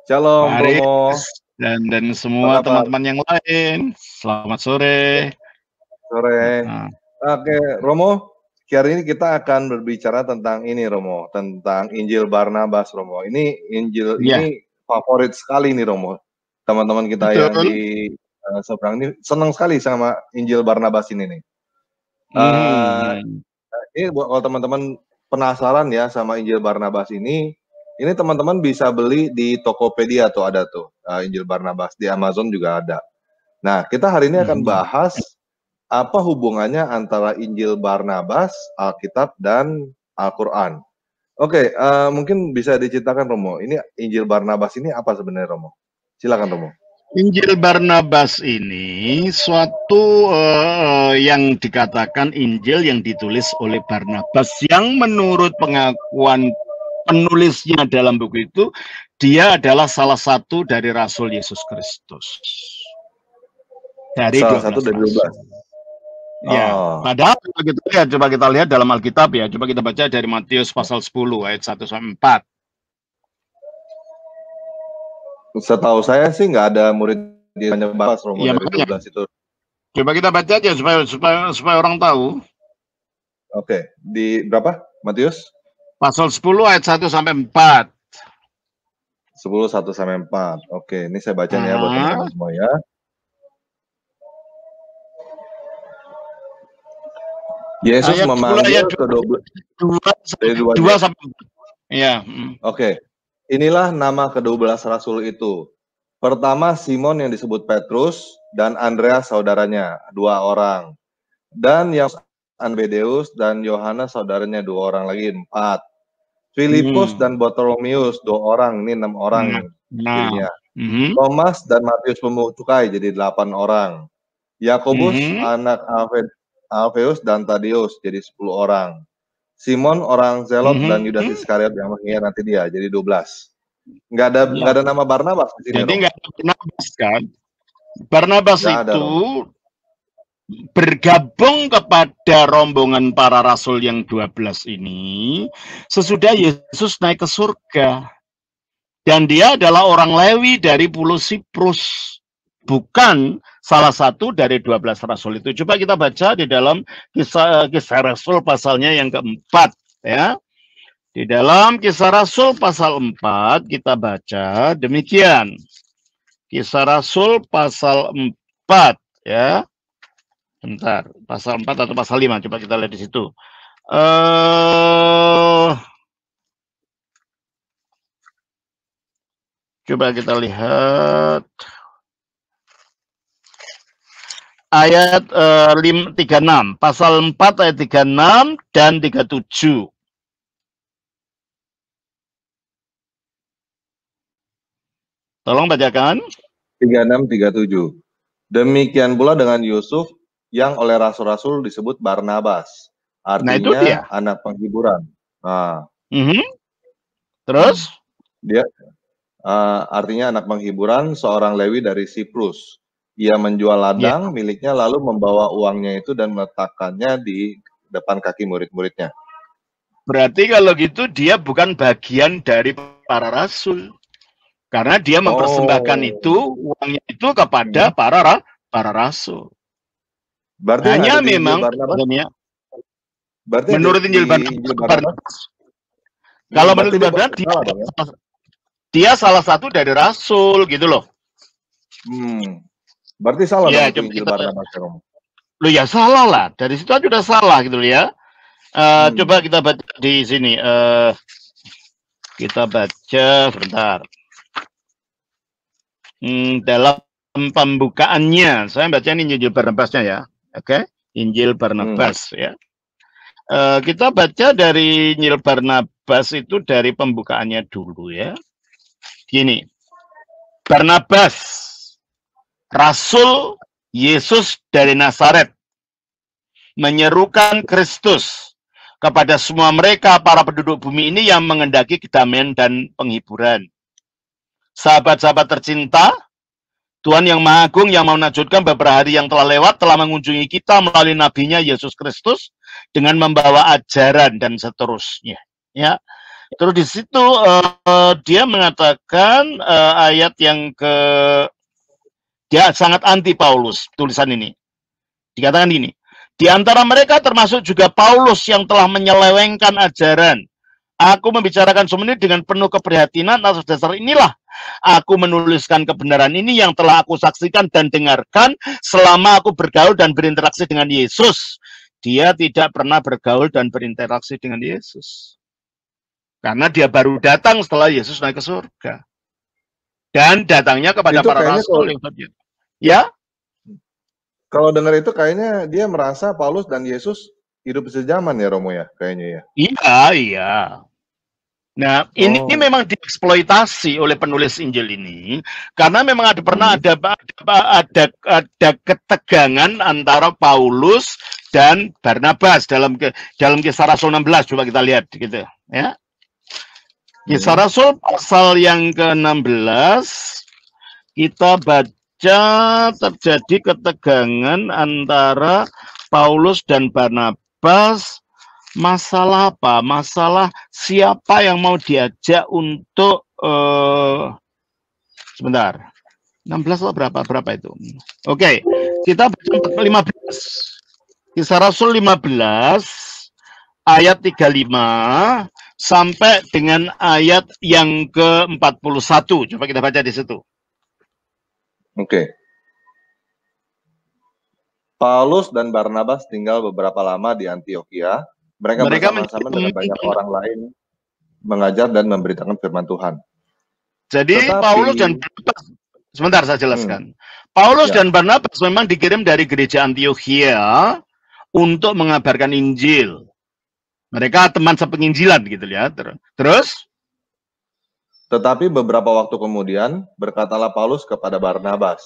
Shalom, Romo. Haris dan Apa semua kabar? teman-teman yang lain. Selamat sore. Sore. Oke, Romo. Hari ini kita akan berbicara tentang ini, Romo, tentang Injil Barnabas, Romo. Ini Injil ini favorit sekali nih, Romo. Teman-teman kita yang di seberang ini senang sekali sama Injil Barnabas ini nih. Ini kalau teman-teman penasaran ya sama Injil Barnabas ini teman-teman bisa beli di Tokopedia tuh ada tuh Injil Barnabas, di Amazon juga ada. Nah, kita hari ini akan bahas apa hubungannya antara Injil Barnabas, Alkitab, dan Al-Quran. Oke, mungkin bisa diceritakan, Romo. Ini Injil Barnabas ini apa sebenarnya, Romo? Silakan, Romo. Injil Barnabas ini suatu yang dikatakan Injil yang ditulis oleh Barnabas, yang menurut pengakuan penulisnya dalam buku itu, dia adalah salah satu dari Rasul Yesus Kristus. Dari salah satu dari 12. Ya, padahal coba kita lihat dalam Alkitab ya. Coba kita baca dari Matius pasal 10 ayat 1 sampai 4. Setahu saya sih nggak ada murid di Barnabas, Romo, ya, dari 12 itu. Coba kita baca aja supaya orang tahu. Oke, di berapa? Matius? Pasal 10 ayat 1 sampai 4. 10 1 sampai 4. Oke, ini saya bacanya buat teman-teman semua ya. Yesus ayat memanggil ke-12 dari 2 sampai 4. Ya. Oke. Inilah nama ke-12 rasul itu. Pertama Simon yang disebut Petrus dan Andreas saudaranya, 2 orang. Dan yang Zebedeus dan Yohanes saudaranya, 2 orang lagi, 4. Filipus dan Bartolomeus, 2 orang, ini 6 orang jadinya. Thomas dan Matius pemungut cukai, jadi 8 orang. Yakobus anak Alfeus dan Tadeus, jadi 10 orang. Simon orang Zelot dan Yudas Iskariot yang mengkhianati dia, jadi 12. Nggak ada nama Barnabas di sini. Jadi nggak ada Barnabas kan? Barnabas itu bergabung kepada rombongan para rasul yang 12 ini sesudah Yesus naik ke surga. Dan dia adalah orang Lewi dari pulau Siprus, bukan salah satu dari 12 rasul itu. Coba kita baca di dalam kisah Rasul pasalnya yang keempat ya. Di dalam Kisah Rasul pasal 4 kita baca demikian. Kisah Rasul pasal 4 ya. Bentar, pasal 4 atau pasal 5, coba kita lihat di situ. Coba kita lihat ayat 36, pasal 4 ayat 36 dan 37. Tolong bacakan. 36, 37. Demikian pula dengan Yusuf yang oleh rasul-rasul disebut Barnabas. Artinya anak penghiburan. Nah. Terus? Dia artinya anak penghiburan, seorang Lewi dari Siprus. Ia menjual ladang miliknya lalu membawa uangnya itu dan meletakkannya di depan kaki murid-muridnya. Berarti kalau gitu dia bukan bagian dari para rasul. Karena dia mempersembahkan itu, uangnya itu kepada para rasul. Berarti hanya memang menurut Injil Barnabas. Kalau menurut Barnabas dia salah satu dari rasul gitu loh. Berarti salah ya, dong Injil Barnabas. Loh ya salah lah. Dari situ aja udah salah gitu loh ya. Coba kita baca di sini. Kita baca sebentar. Dalam pembukaannya, saya baca ini Injil Barnabasnya ya, oke? Injil Barnabas ya. Kita baca dari Injil Barnabas itu dari pembukaannya dulu ya. Gini, Barnabas, Rasul Yesus dari Nazaret, menyerukan Kristus kepada semua mereka para penduduk bumi ini yang mengendaki kedamaian dan penghiburan. Sahabat-sahabat tercinta, Tuhan yang Maha Agung yang mau menajutkan beberapa hari yang telah lewat telah mengunjungi kita melalui nabinya Yesus Kristus dengan membawa ajaran dan seterusnya. Ya, Terus di situ dia mengatakan ayat yang dia sangat anti Paulus, tulisan ini. Dikatakan ini, di antara mereka termasuk juga Paulus yang telah menyelewengkan ajaran. Aku membicarakan semua ini dengan penuh keprihatinan. Atas dasar inilah aku menuliskan kebenaran ini yang telah aku saksikan dan dengarkan selama aku bergaul dan berinteraksi dengan Yesus. Dia tidak pernah bergaul dan berinteraksi dengan Yesus. Karena dia baru datang setelah Yesus naik ke surga. Dan datangnya kepada para rasul yang tadi. Ya? Kalau dengar itu kayaknya dia merasa Paulus dan Yesus hidup sejaman ya, Romo ya, kayaknya ya. Iya, iya. Nah, ini memang dieksploitasi oleh penulis Injil ini karena memang ada ketegangan antara Paulus dan Barnabas dalam Kisah Rasul 16. Coba kita lihat gitu ya. Kisah Rasul pasal yang ke-16 kita baca terjadi ketegangan antara Paulus dan Barnabas. Masalah apa? Masalah siapa yang mau diajak untuk sebentar. 16 atau berapa itu? Oke, kita baca 15. Kisah Rasul 15 ayat 35 sampai dengan ayat yang ke-41. Coba kita baca di situ. Oke. Paulus dan Barnabas tinggal beberapa lama di Antiokhia. Mereka bersama-sama dengan banyak orang lain mengajar dan memberitakan firman Tuhan. Jadi Paulus dan Barnabas, sebentar saya jelaskan. Paulus dan Barnabas memang dikirim dari gereja Antiokhia untuk mengabarkan Injil. Mereka teman sepenginjilan gitu ya. Terus? Tetapi beberapa waktu kemudian berkatalah Paulus kepada Barnabas,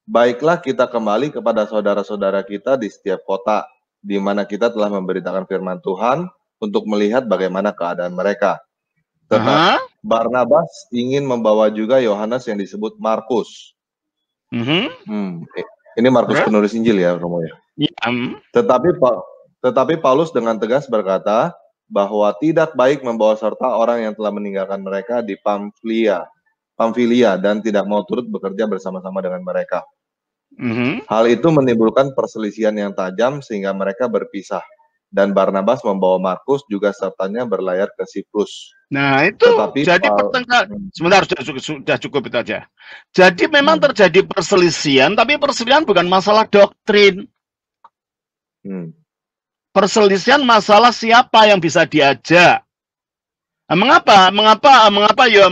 "Baiklah kita kembali kepada saudara-saudara kita di setiap kota, di mana kita telah memberitakan firman Tuhan untuk melihat bagaimana keadaan mereka." Tetapi Barnabas ingin membawa juga Yohanes yang disebut Markus. Ini Markus penulis Injil ya, Romo ya. Tetapi Paulus dengan tegas berkata bahwa tidak baik membawa serta orang yang telah meninggalkan mereka di Pamfilia dan tidak mau turut bekerja bersama-sama dengan mereka. Hal itu menimbulkan perselisihan yang tajam sehingga mereka berpisah. Dan Barnabas membawa Markus juga sertanya berlayar ke Siprus. Nah itu, jadi pertengkaran. Sebentar, sudah cukup itu aja. Jadi memang terjadi perselisihan, tapi perselisihan bukan masalah doktrin. Perselisihan masalah siapa yang bisa diajak. Mengapa ya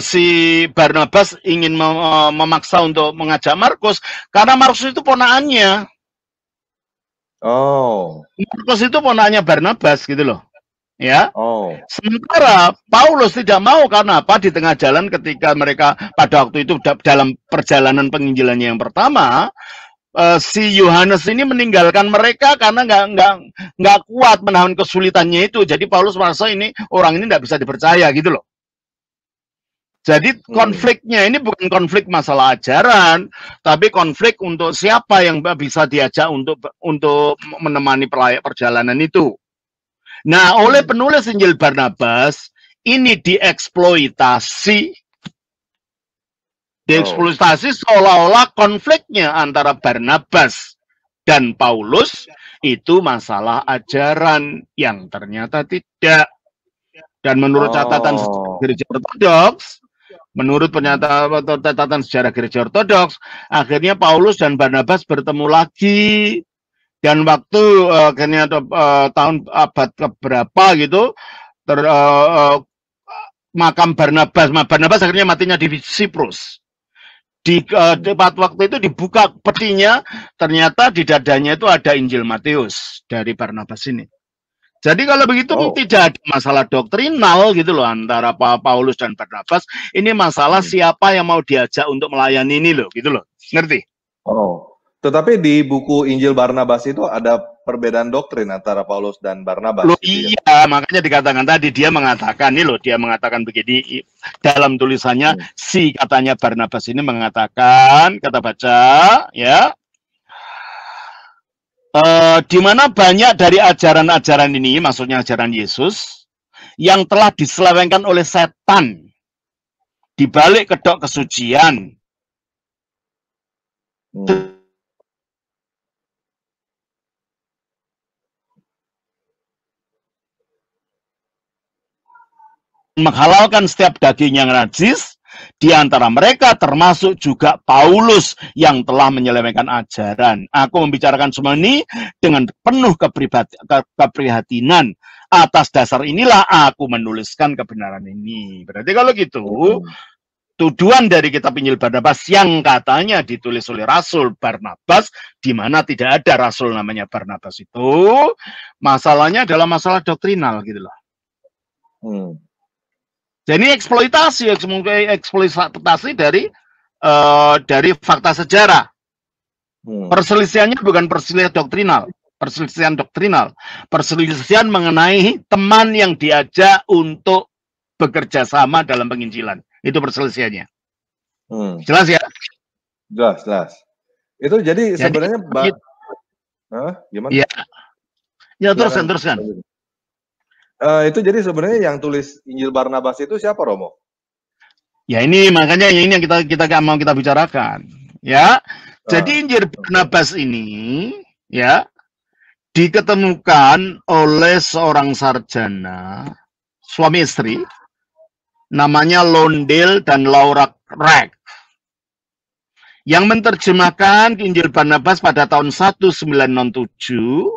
si Barnabas ingin memaksa untuk mengajak Markus? Karena Markus itu ponakannya. Markus itu ponakannya Barnabas gitu loh. Ya. Sementara Paulus tidak mau, karena apa? Di tengah jalan ketika mereka pada waktu itu dalam perjalanan penginjilannya yang pertama, si Yohanes ini meninggalkan mereka karena nggak kuat menahan kesulitannya itu. Jadi Paulus merasa orang ini nggak bisa dipercaya gitu loh. Jadi konfliknya ini bukan konflik masalah ajaran, tapi konflik untuk siapa yang bisa diajak untuk menemani perjalanan itu. Nah, oleh penulis Injil Barnabas ini dieksploitasi seolah-olah konfliknya antara Barnabas dan Paulus itu masalah ajaran, yang ternyata tidak. Dan menurut catatan gereja Ortodoks, menurut catatan sejarah gereja Ortodoks, akhirnya Paulus dan Barnabas bertemu lagi. Dan waktu akhirnya tahun abad keberapa gitu, makam Barnabas akhirnya matinya di Siprus. Di waktu itu dibuka petinya, ternyata di dadanya itu ada Injil Matius dari Barnabas ini. Jadi kalau begitu tidak ada masalah doktrinal gitu loh antara Paulus dan Barnabas. Ini masalah siapa yang mau diajak untuk melayani ini loh, gitu loh. Ngerti? Tetapi di buku Injil Barnabas itu ada perbedaan doktrin antara Paulus dan Barnabas. Loh, gitu iya, makanya dikatakan tadi, dia mengatakan begini dalam tulisannya, si katanya Barnabas ini mengatakan, kata baca, ya, di mana banyak dari ajaran-ajaran ini, maksudnya ajaran Yesus, yang telah diselewengkan oleh setan di balik kedok kesucian. Menghalalkan setiap daging yang najis, di antara mereka termasuk juga Paulus yang telah menyelewengkan ajaran. Aku membicarakan semua ini dengan penuh keprihatinan. Atas dasar inilah aku menuliskan kebenaran ini. Berarti kalau gitu, tujuan dari kitab Injil Barnabas yang katanya ditulis oleh Rasul Barnabas, di mana tidak ada Rasul namanya Barnabas itu, masalahnya adalah masalah doktrinal gitu loh. Jadi eksploitasi dari fakta sejarah. Perselisihannya bukan perselisihan doktrinal, perselisihan mengenai teman yang diajak untuk bekerja sama dalam penginjilan. Itu perselisihannya. Jelas ya? Jelas. Itu jadi sebenarnya gimana? Ya teruskan. Itu jadi sebenarnya yang tulis Injil Barnabas itu siapa, Romo? Ya ini makanya ini yang kita mau kita bicarakan, ya. Jadi Injil Barnabas ini, ya, diketemukan oleh seorang sarjana, suami istri, namanya Londale dan Laura Craig, yang menerjemahkan Injil Barnabas pada tahun 1907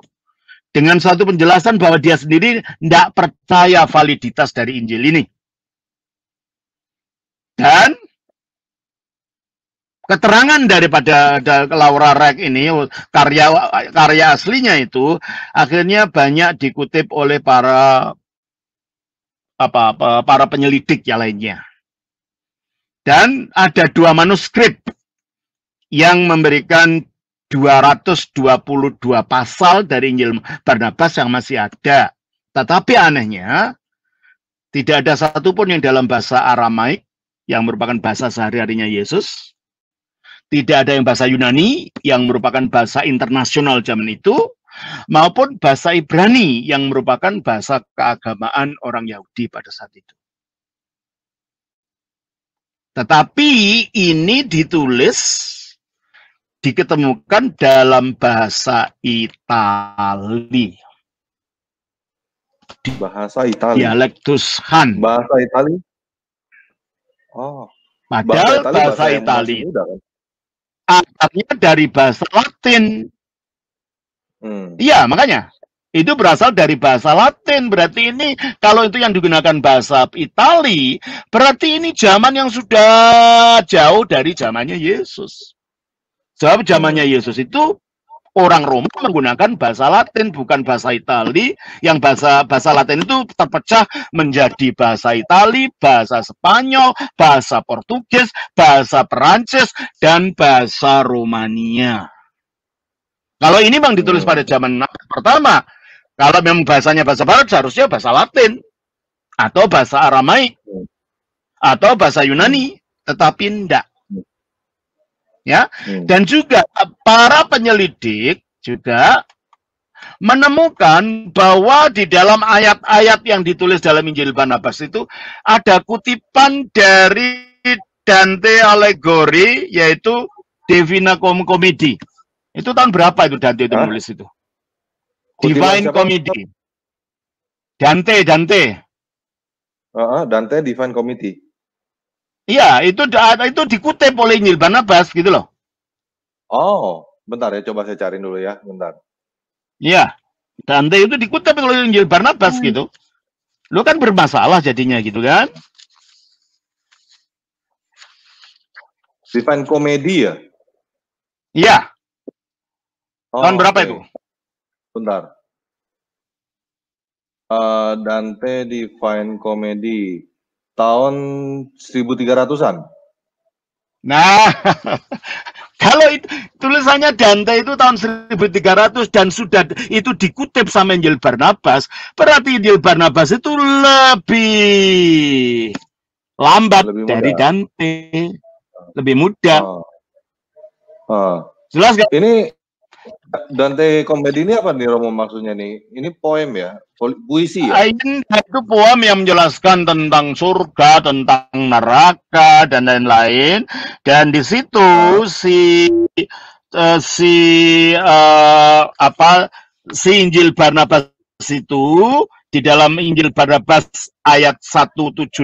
dengan suatu penjelasan bahwa dia sendiri tidak percaya validitas dari Injil ini. Dan keterangan daripada Laura Craig ini, karya aslinya itu, akhirnya banyak dikutip oleh para penyelidik yang lainnya. Dan ada 2 manuskrip yang memberikan 222 pasal dari Injil Barnabas yang masih ada. Tetapi anehnya, tidak ada satupun yang dalam bahasa Aramaik, yang merupakan bahasa sehari-harinya Yesus. Tidak ada yang bahasa Yunani, yang merupakan bahasa internasional zaman itu, maupun bahasa Ibrani, yang merupakan bahasa keagamaan orang Yahudi pada saat itu. Tetapi ini diketemukan dalam bahasa Itali. Bahasa Itali. Dialektus Han. Bahasa Itali. Oh. Padahal bahasa Itali akarnya dari bahasa Latin. Iya, makanya itu berasal dari bahasa Latin. Berarti ini kalau itu yang digunakan bahasa Itali, berarti ini zaman yang sudah jauh dari zamannya Yesus. Sebab zamannya Yesus itu orang Roma menggunakan bahasa Latin, bukan bahasa Itali. Yang bahasa Latin itu terpecah menjadi bahasa Itali, bahasa Spanyol, bahasa Portugis, bahasa Perancis, dan bahasa Romania. Kalau ini memang ditulis pada zaman pertama, kalau memang bahasanya bahasa Barat, seharusnya bahasa Latin, atau bahasa Aramaik, atau bahasa Yunani, tetapi tidak. Ya, dan juga para penyelidik juga menemukan bahwa di dalam ayat-ayat yang ditulis dalam Injil Barnabas itu ada kutipan dari Dante Alighieri, yaitu Divina Comedy. Itu tahun berapa itu Dante itu menulis itu? Divine Comedy. Dante. Dante Divine Comedy. Iya, itu dikutip oleh Injil Barnabas gitu loh. Oh, bentar ya, coba saya cari dulu ya, bentar. Iya, Dante itu dikutip oleh Injil Barnabas gitu. Lu kan bermasalah jadinya gitu kan? Divine Comedy ya? Iya. Tahun berapa itu? Bentar. Dante Divine Comedy. Tahun 1300-an. Nah, kalau itu, tulisannya Dante itu tahun 1300 dan sudah itu dikutip sama Injil Barnabas, berarti Injil Barnabas itu lebih lambat dari Dante, lebih muda. Jelas gak? Dante Komedi ini apa nih Romo maksudnya nih? Ini poem ya? Puisi ya? Ini itu poem yang menjelaskan tentang surga, tentang neraka dan lain-lain. Dan di situ si Injil Barnabas itu di dalam Injil Barnabas ayat 178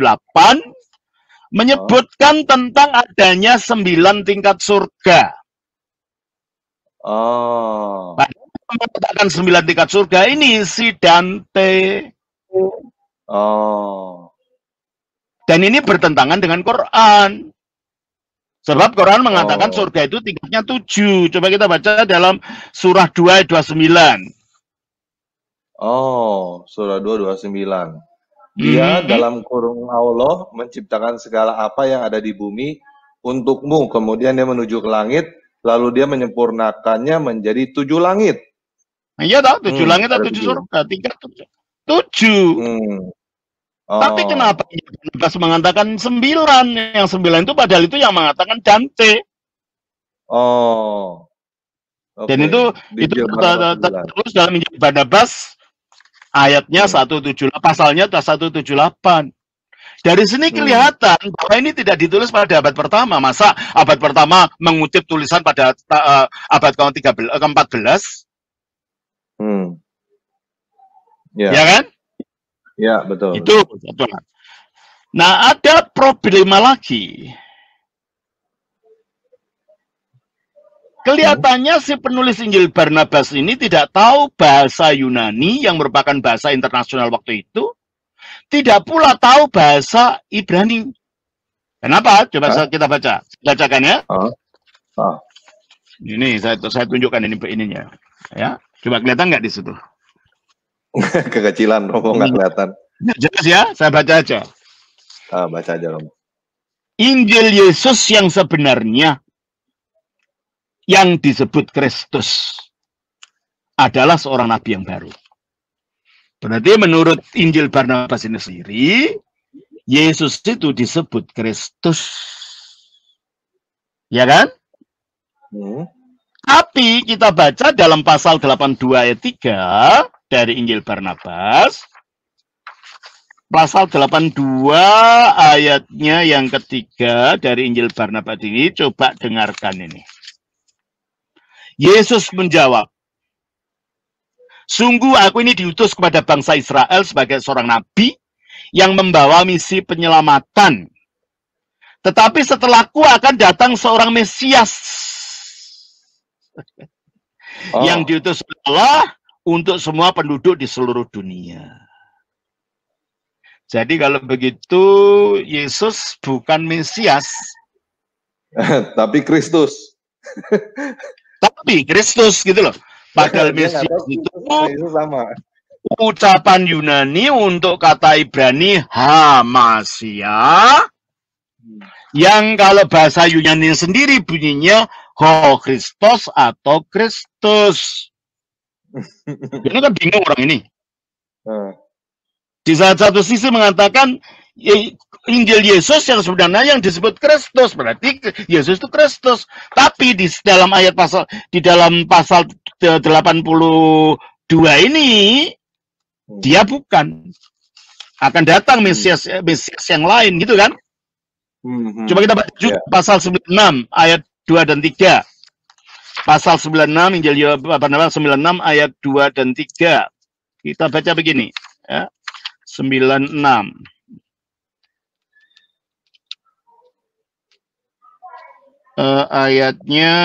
menyebutkan tentang adanya 9 tingkat surga. Mengatakan 9 tingkat surga ini si Dante. Dan ini bertentangan dengan Quran. Sebab Quran mengatakan surga itu tingkatnya 7. Coba kita baca dalam surah 2 ayat 29. Surah 2 29. Dia dalam kurung Allah menciptakan segala apa yang ada di bumi untukmu. Kemudian dia menuju ke langit, lalu dia menyempurnakannya menjadi 7 langit. Iya toh, 7 langit atau 7 surga, tingkat 7. Tapi kenapa Barnabas mengatakan 9? Yang 9 itu padahal itu yang mengatakan Dante. Dan itu terus dalam Injil Barnabas ayatnya 178, pasalnya 178. Dari sini kelihatan bahwa ini tidak ditulis pada abad pertama. Masa abad pertama mengutip tulisan pada abad ke-14? Ya kan? Ya, betul. Itu. Nah, ada problema lagi. Kelihatannya si penulis Injil Barnabas ini tidak tahu bahasa Yunani yang merupakan bahasa internasional waktu itu. Tidak pula tahu bahasa Ibrani. Kenapa? Coba kita baca. Bacakan ya. Ini saya tunjukkan ininya. Ya, coba kelihatan nggak di situ? Kekecilan, Romo nggak kelihatan. Jelas ya, saya baca aja. Baca aja, Romo. Injil Yesus yang sebenarnya yang disebut Kristus adalah seorang nabi yang baru. Berarti menurut Injil Barnabas ini sendiri, Yesus itu disebut Kristus. Ya kan? Tapi kita baca dalam pasal 82 ayat 3 dari Injil Barnabas. Pasal 82 ayatnya yang ketiga dari Injil Barnabas ini, coba dengarkan ini. Yesus menjawab, sungguh aku ini diutus kepada bangsa Israel sebagai seorang nabi yang membawa misi penyelamatan. Tetapi setelahku akan datang seorang Mesias yang diutus Allah untuk semua penduduk di seluruh dunia. Jadi kalau begitu Yesus bukan Mesias, tapi Kristus. Tapi Kristus gitu loh. Padahal Mesias itu sama. Ucapan Yunani untuk kata Ibrani Hamasia, yang kalau bahasa Yunani sendiri bunyinya Ho Christos atau Kristus. Ini kan bingung orang ini. Di satu sisi mengatakan Injil Yesus yang sebenarnya yang disebut Kristus, berarti Yesus itu Kristus. Tapi di dalam ayat pasal 82 ini dia bukan. Akan datang Mesias yang lain gitu kan? Coba kita baca juga pasal 96 ayat 2 dan 3. Pasal 96 Injil Barnabas 96 ayat 2 dan 3. Kita baca begini, ya. 96. Ayatnya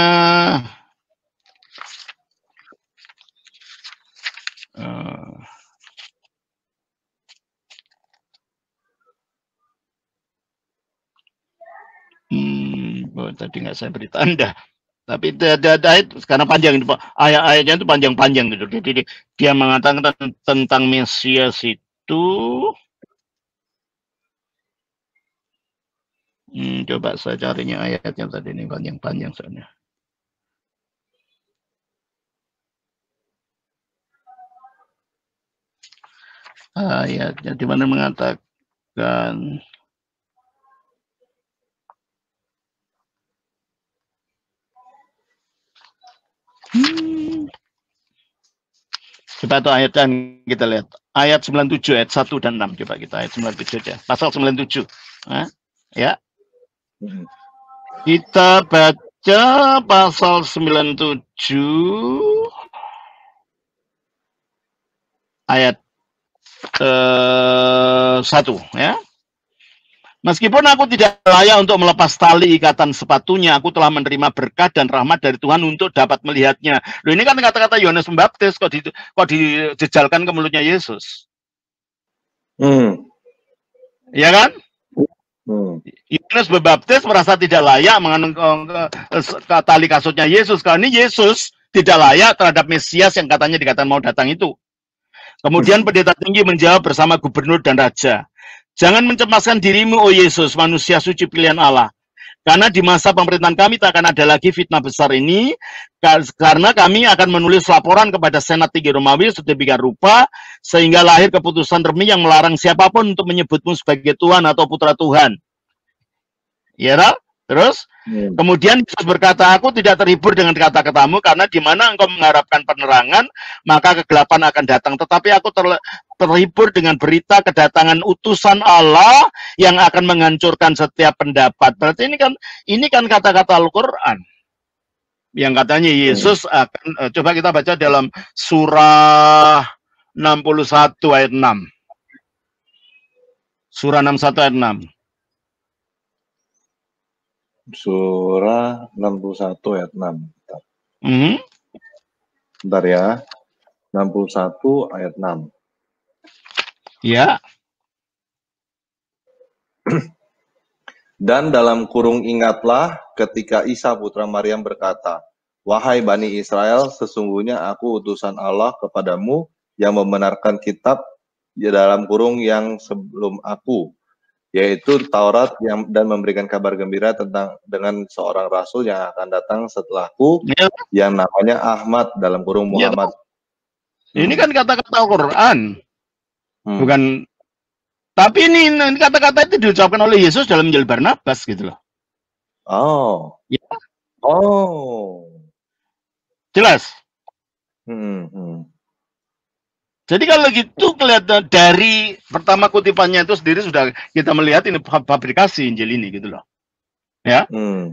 tadi nggak saya beri tanda, tapi karena panjang itu ayat-ayatnya itu panjang-panjang gitu. Jadi dia mengatakan tentang Mesias itu. Coba saya carinya ayatnya tadi ini panjang-panjang soalnya. Ayatnya di mana mengatakan Coba itu ayat dan kita lihat. Ayat 97, ayat 1 dan 6. Coba kita ayat 97 aja. Pasal 97. Ya. Kita baca pasal 97 ayat 1 ya. Meskipun aku tidak layak untuk melepas tali ikatan sepatunya, aku telah menerima berkat dan rahmat dari Tuhan untuk dapat melihatnya. Loh, ini kan kata-kata Yohanes Pembaptis kok dijejalkan ke mulutnya Yesus. Ya kan? Yohanes Pembaptis merasa tidak layak mengandung tali kasutnya Yesus. Karena ini Yesus tidak layak terhadap Mesias yang katanya dikatakan mau datang itu. Kemudian pendeta tinggi menjawab bersama gubernur dan raja, jangan mencemaskan dirimu, oh Yesus, manusia suci pilihan Allah. Karena di masa pemerintahan kami tak akan ada lagi fitnah besar ini, karena kami akan menulis laporan kepada Senat tinggi Romawi sedemikian rupa, sehingga lahir keputusan resmi yang melarang siapapun untuk menyebutmu sebagai Tuhan atau Putra Tuhan. Ya, terus? Kemudian Yesus berkata, aku tidak terhibur dengan kata-katamu, karena di mana engkau mengharapkan penerangan, maka kegelapan akan datang. Tetapi aku terhibur dengan berita kedatangan utusan Allah yang akan menghancurkan setiap pendapat. Berarti ini kan kata-kata Al-Quran yang katanya Yesus akan, coba kita baca dalam surah 61 ayat 6. Surah 61 ayat 6. Surah 61 ayat 6. Bentar ya. 61 ayat 6. Ya. Dan dalam kurung ingatlah ketika Isa putra Maryam berkata, wahai Bani Israel, sesungguhnya aku utusan Allah kepadamu yang membenarkan kitab di dalam kurung yang sebelum aku, yaitu Taurat dan memberikan kabar gembira dengan seorang rasul yang akan datang setelahku, yang namanya Ahmad dalam kurung Muhammad. Ini kan kata-kata Al-Quran, bukan. Tapi ini kata-kata itu diucapkan oleh Yesus dalam Injil Barnabas gitu loh. Oh, ya. Jelas. Jadi kalau gitu kelihatan dari pertama kutipannya itu sendiri sudah kita melihat ini fabrikasi Injil ini gitu loh. Ya.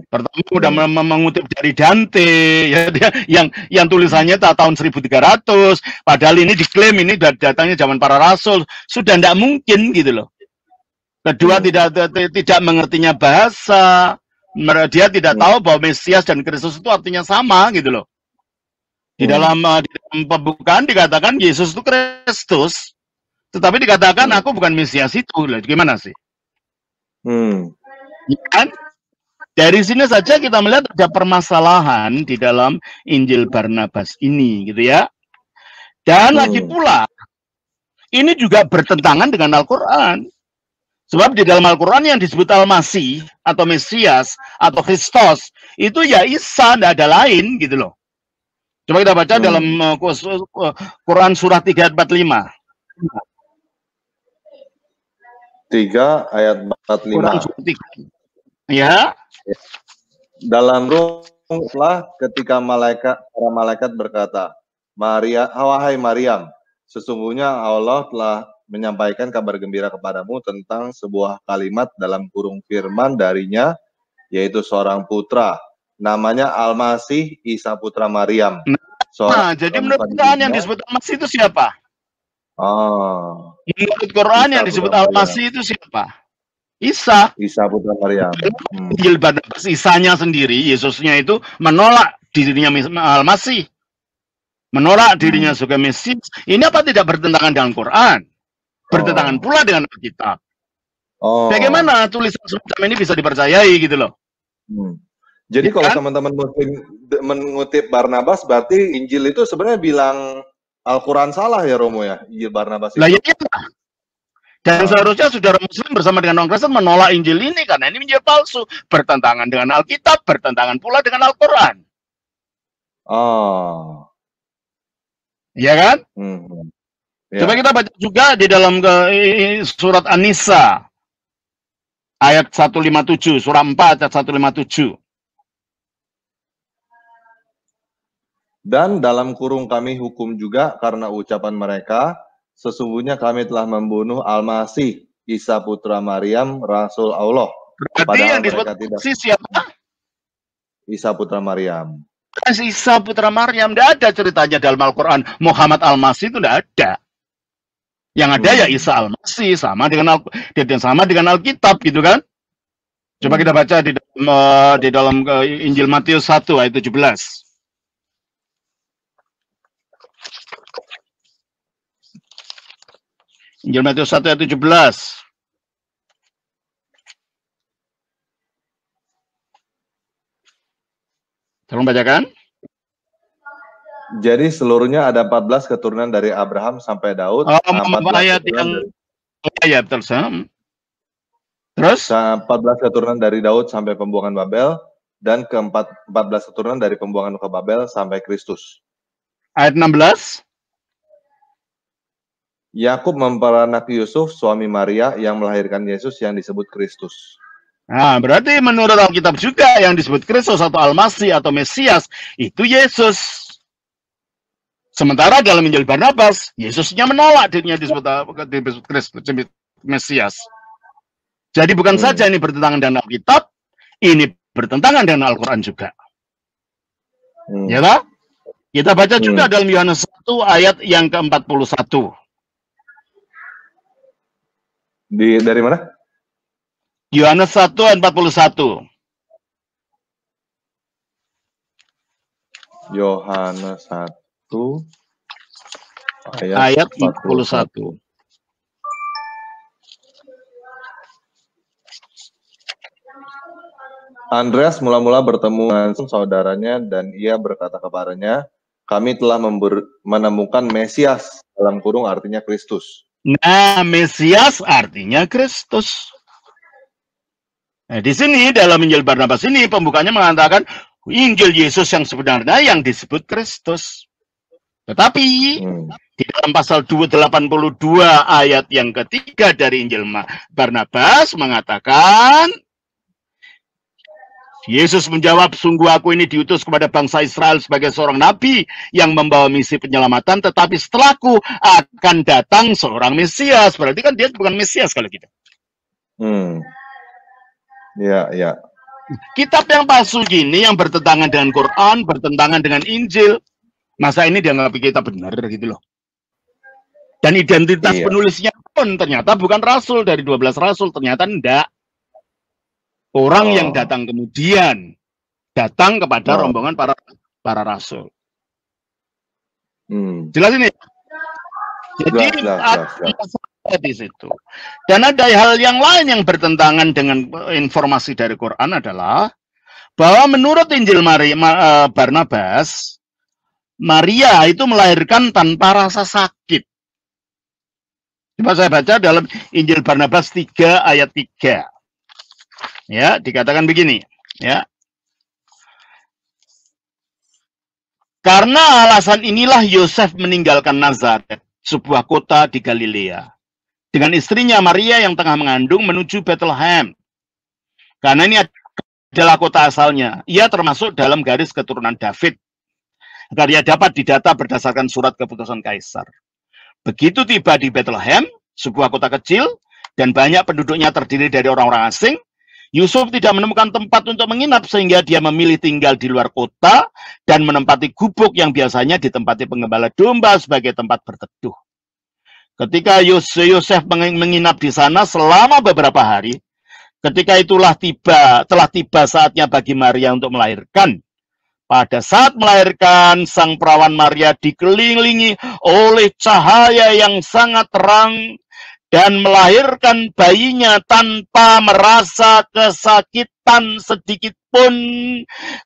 Pertama udah mengutip dari Dante ya, yang tulisannya tahun 1300, padahal ini diklaim ini datangnya zaman para rasul, sudah tidak mungkin gitu loh. Kedua tidak mengertinya bahasa, dia tidak tahu bahwa Mesias dan Kristus itu artinya sama gitu loh. Di dalam pembukaan dikatakan Yesus itu Kristus, tetapi dikatakan aku bukan Mesias itu. Gimana sih? Ya kan? Dari sini saja kita melihat ada permasalahan di dalam Injil Barnabas ini, gitu ya. Dan lagi pula, ini juga bertentangan dengan Al-Quran. Sebab di dalam Al-Quran yang disebut Al-Masih atau Mesias atau Kristus itu ya Isa, tidak ada lain, gitu loh. Coba kita baca dalam Quran surah 3 ayat 45. 3 ayat 45. Ya. Dalam ruhlah ketika para malaikat berkata, wahai Maryam, sesungguhnya Allah telah menyampaikan kabar gembira kepadamu tentang sebuah kalimat dalam kurung firman darinya, yaitu seorang putra. Namanya Al-Masih, Isa putra Maryam. Jadi menurut Quran yang disebut Al-Masih itu siapa? Menurut Quran yang disebut Al-Masih itu siapa? Isa putra Maryam. Injil Barnabas Isanya sendiri, Yesusnya itu menolak dirinya Al-Masih, menolak dirinya sebagai Mesias. Ini apa tidak bertentangan dengan Quran? Bertentangan pula dengan Alkitab. Bagaimana tulisan semacam ini bisa dipercayai gitu loh? Jadi kalau teman-teman Muslim mengutip Barnabas, berarti Injil itu sebenarnya bilang Al-Quran salah ya, Romo ya? Injil Barnabas itu. Lah ya, dan seharusnya saudara Muslim bersama dengan orang Kristen menolak Injil ini karena ini Injil palsu, bertentangan dengan Alkitab, bertentangan pula dengan Al-Quran. Iya kan? Coba kita baca juga di dalam surat An-Nisa ayat 157, surah 4 ayat 157. Dan dalam kurung kami hukum juga karena ucapan mereka, sesungguhnya kami telah membunuh Al-Masih, Isa putra Maryam, Rasul Allah. Berarti Padahal yang disebut mereka tidak. siapa? Isa putra Maryam. Isa putra Maryam. Tidak ada ceritanya dalam Al-Quran. Muhammad Al-Masih itu tidak ada. Yang ada ya Isa Al-Masih, sama dengan Alkitab gitu kan. Coba kita baca di dalam Injil Matius 1 ayat 17. Injil Matius 1 ayat 17. Tolong bacakan. Jadi seluruhnya ada 14 keturunan dari Abraham sampai Daud. 14 ayat yang ya betul. Terus 14 keturunan dari Daud sampai pembuangan Babel, dan ke-14 keturunan dari pembuangan ke Babel sampai Kristus. Ayat 16. Yakub memperanak Yusuf, suami Maria, yang melahirkan Yesus yang disebut Kristus. Nah, berarti menurut Alkitab juga yang disebut Kristus atau Al-Masih atau Mesias itu Yesus. Sementara dalam Injil Barnabas, Yesusnya menolak dirinya disebut Kristus, Mesias. Jadi bukan saja ini bertentangan dengan Alkitab, ini bertentangan dengan Al-Quran juga. Ya tak? Kita baca juga dalam Yohanes 1 ayat yang ke-41. Dari mana? Yohanes 1 ayat 41. Yohanes 1 ayat 41. Andreas mula-mula bertemu dengan saudaranya dan ia berkata kepadanya, kami telah menemukan Mesias, dalam kurung artinya Kristus. Nah, Mesias artinya Kristus. Nah, di sini dalam Injil Barnabas ini pembukanya mengatakan Injil Yesus yang sebenarnya yang disebut Kristus. Tetapi di dalam pasal 282 ayat yang ketiga dari Injil Barnabas mengatakan Yesus menjawab, sungguh aku ini diutus kepada bangsa Israel sebagai seorang nabi yang membawa misi penyelamatan, tetapi setelahku akan datang seorang Mesias. Berarti kan dia bukan Mesias kalau gitu. Ya. Kitab yang palsu gini, yang bertentangan dengan Quran, bertentangan dengan Injil, masa ini dianggap kita benar gitu loh. Dan identitas penulisnya pun ternyata bukan rasul dari 12 rasul, ternyata enggak. Orang yang datang kemudian datang kepada rombongan para rasul. Jelas ini? Jadi ada di situ. Dan ada hal yang lain yang bertentangan dengan informasi dari Quran adalah bahwa menurut Injil Barnabas, Maria itu melahirkan tanpa rasa sakit. Coba saya baca dalam Injil Barnabas 3 ayat 3. Ya, dikatakan begini, ya. Karena alasan inilah Yosef meninggalkan Nazaret, sebuah kota di Galilea, dengan istrinya Maria yang tengah mengandung menuju Bethlehem. Karena ini adalah kota asalnya. Ia termasuk dalam garis keturunan David. Agar ia dapat didata berdasarkan surat keputusan Kaisar. Begitu tiba di Bethlehem, sebuah kota kecil, dan banyak penduduknya terdiri dari orang-orang asing, Yusuf tidak menemukan tempat untuk menginap sehingga dia memilih tinggal di luar kota dan menempati gubuk yang biasanya ditempati penggembala domba sebagai tempat berteduh. Ketika Yosef menginap di sana selama beberapa hari, ketika itulah telah tiba saatnya bagi Maria untuk melahirkan. Pada saat melahirkan, sang perawan Maria dikelilingi oleh cahaya yang sangat terang dan melahirkan bayinya tanpa merasa kesakitan sedikit pun.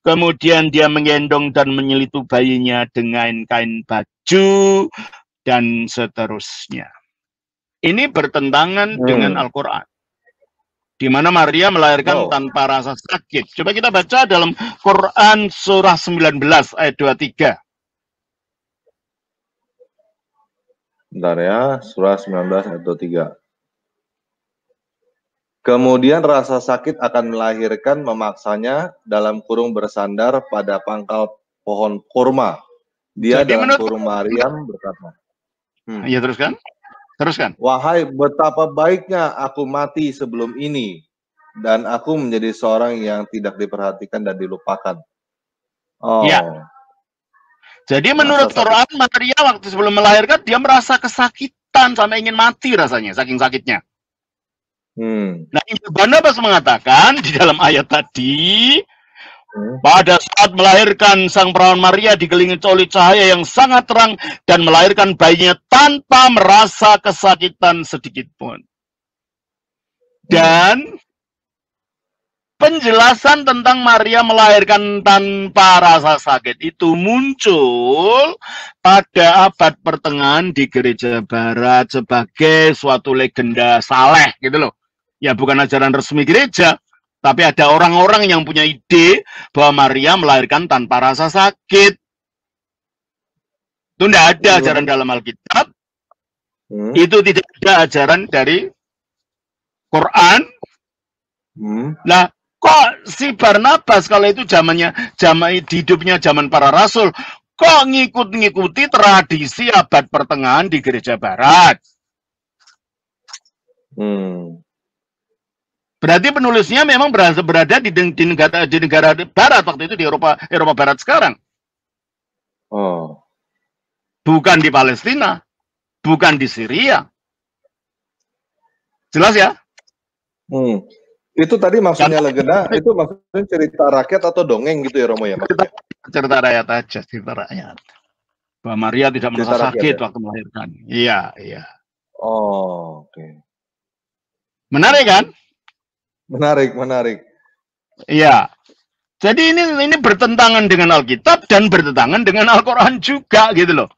Kemudian dia menggendong dan menyelitu bayinya dengan kain baju dan seterusnya. Ini bertentangan dengan Al-Quran, di mana Maria melahirkan tanpa rasa sakit. Coba kita baca dalam Quran surah 19 ayat 23. Bentar ya, surah 19 ayat 23. Kemudian rasa sakit akan melahirkan memaksanya dalam kurung bersandar pada pangkal pohon kurma. Dia Jadi dalam menurut kurung Maryam berkata, ya teruskan. Teruskan. "Wahai, betapa baiknya aku mati sebelum ini, dan aku menjadi seorang yang tidak diperhatikan dan dilupakan." Ya. Oh, Jadi merasa menurut sakit. Quran, Maria waktu sebelum melahirkan dia merasa kesakitan sampai ingin mati rasanya, saking sakitnya. Nah, Injil Barnabas mengatakan di dalam ayat tadi, pada saat melahirkan sang perawan Maria dikelilingi oleh cahaya yang sangat terang dan melahirkan bayinya tanpa merasa kesakitan sedikit pun. Dan penjelasan tentang Maria melahirkan tanpa rasa sakit itu muncul pada abad pertengahan di gereja barat sebagai suatu legenda saleh gitu loh. Ya bukan ajaran resmi gereja, tapi ada orang-orang yang punya ide bahwa Maria melahirkan tanpa rasa sakit. Itu tidak ada ajaran dalam Alkitab. Itu tidak ada ajaran dari Quran. Nah, kok si Barnabas kalau itu zaman hidupnya zaman para rasul, kok ngikuti tradisi abad pertengahan di gereja barat? Berarti penulisnya memang berada di negara barat waktu itu, di Eropa barat sekarang. Oh. Bukan di Palestina, bukan di Syria. Jelas ya? Itu tadi maksudnya legenda, itu maksudnya cerita rakyat atau dongeng gitu ya Romo ya? Cerita rakyat aja, cerita rakyat. Bahwa Maria tidak merasa sakit waktu melahirkan. Iya, iya. Oh, oke. Menarik kan? Menarik. Iya. Jadi ini bertentangan dengan Alkitab dan bertentangan dengan Al-Quran juga gitu loh.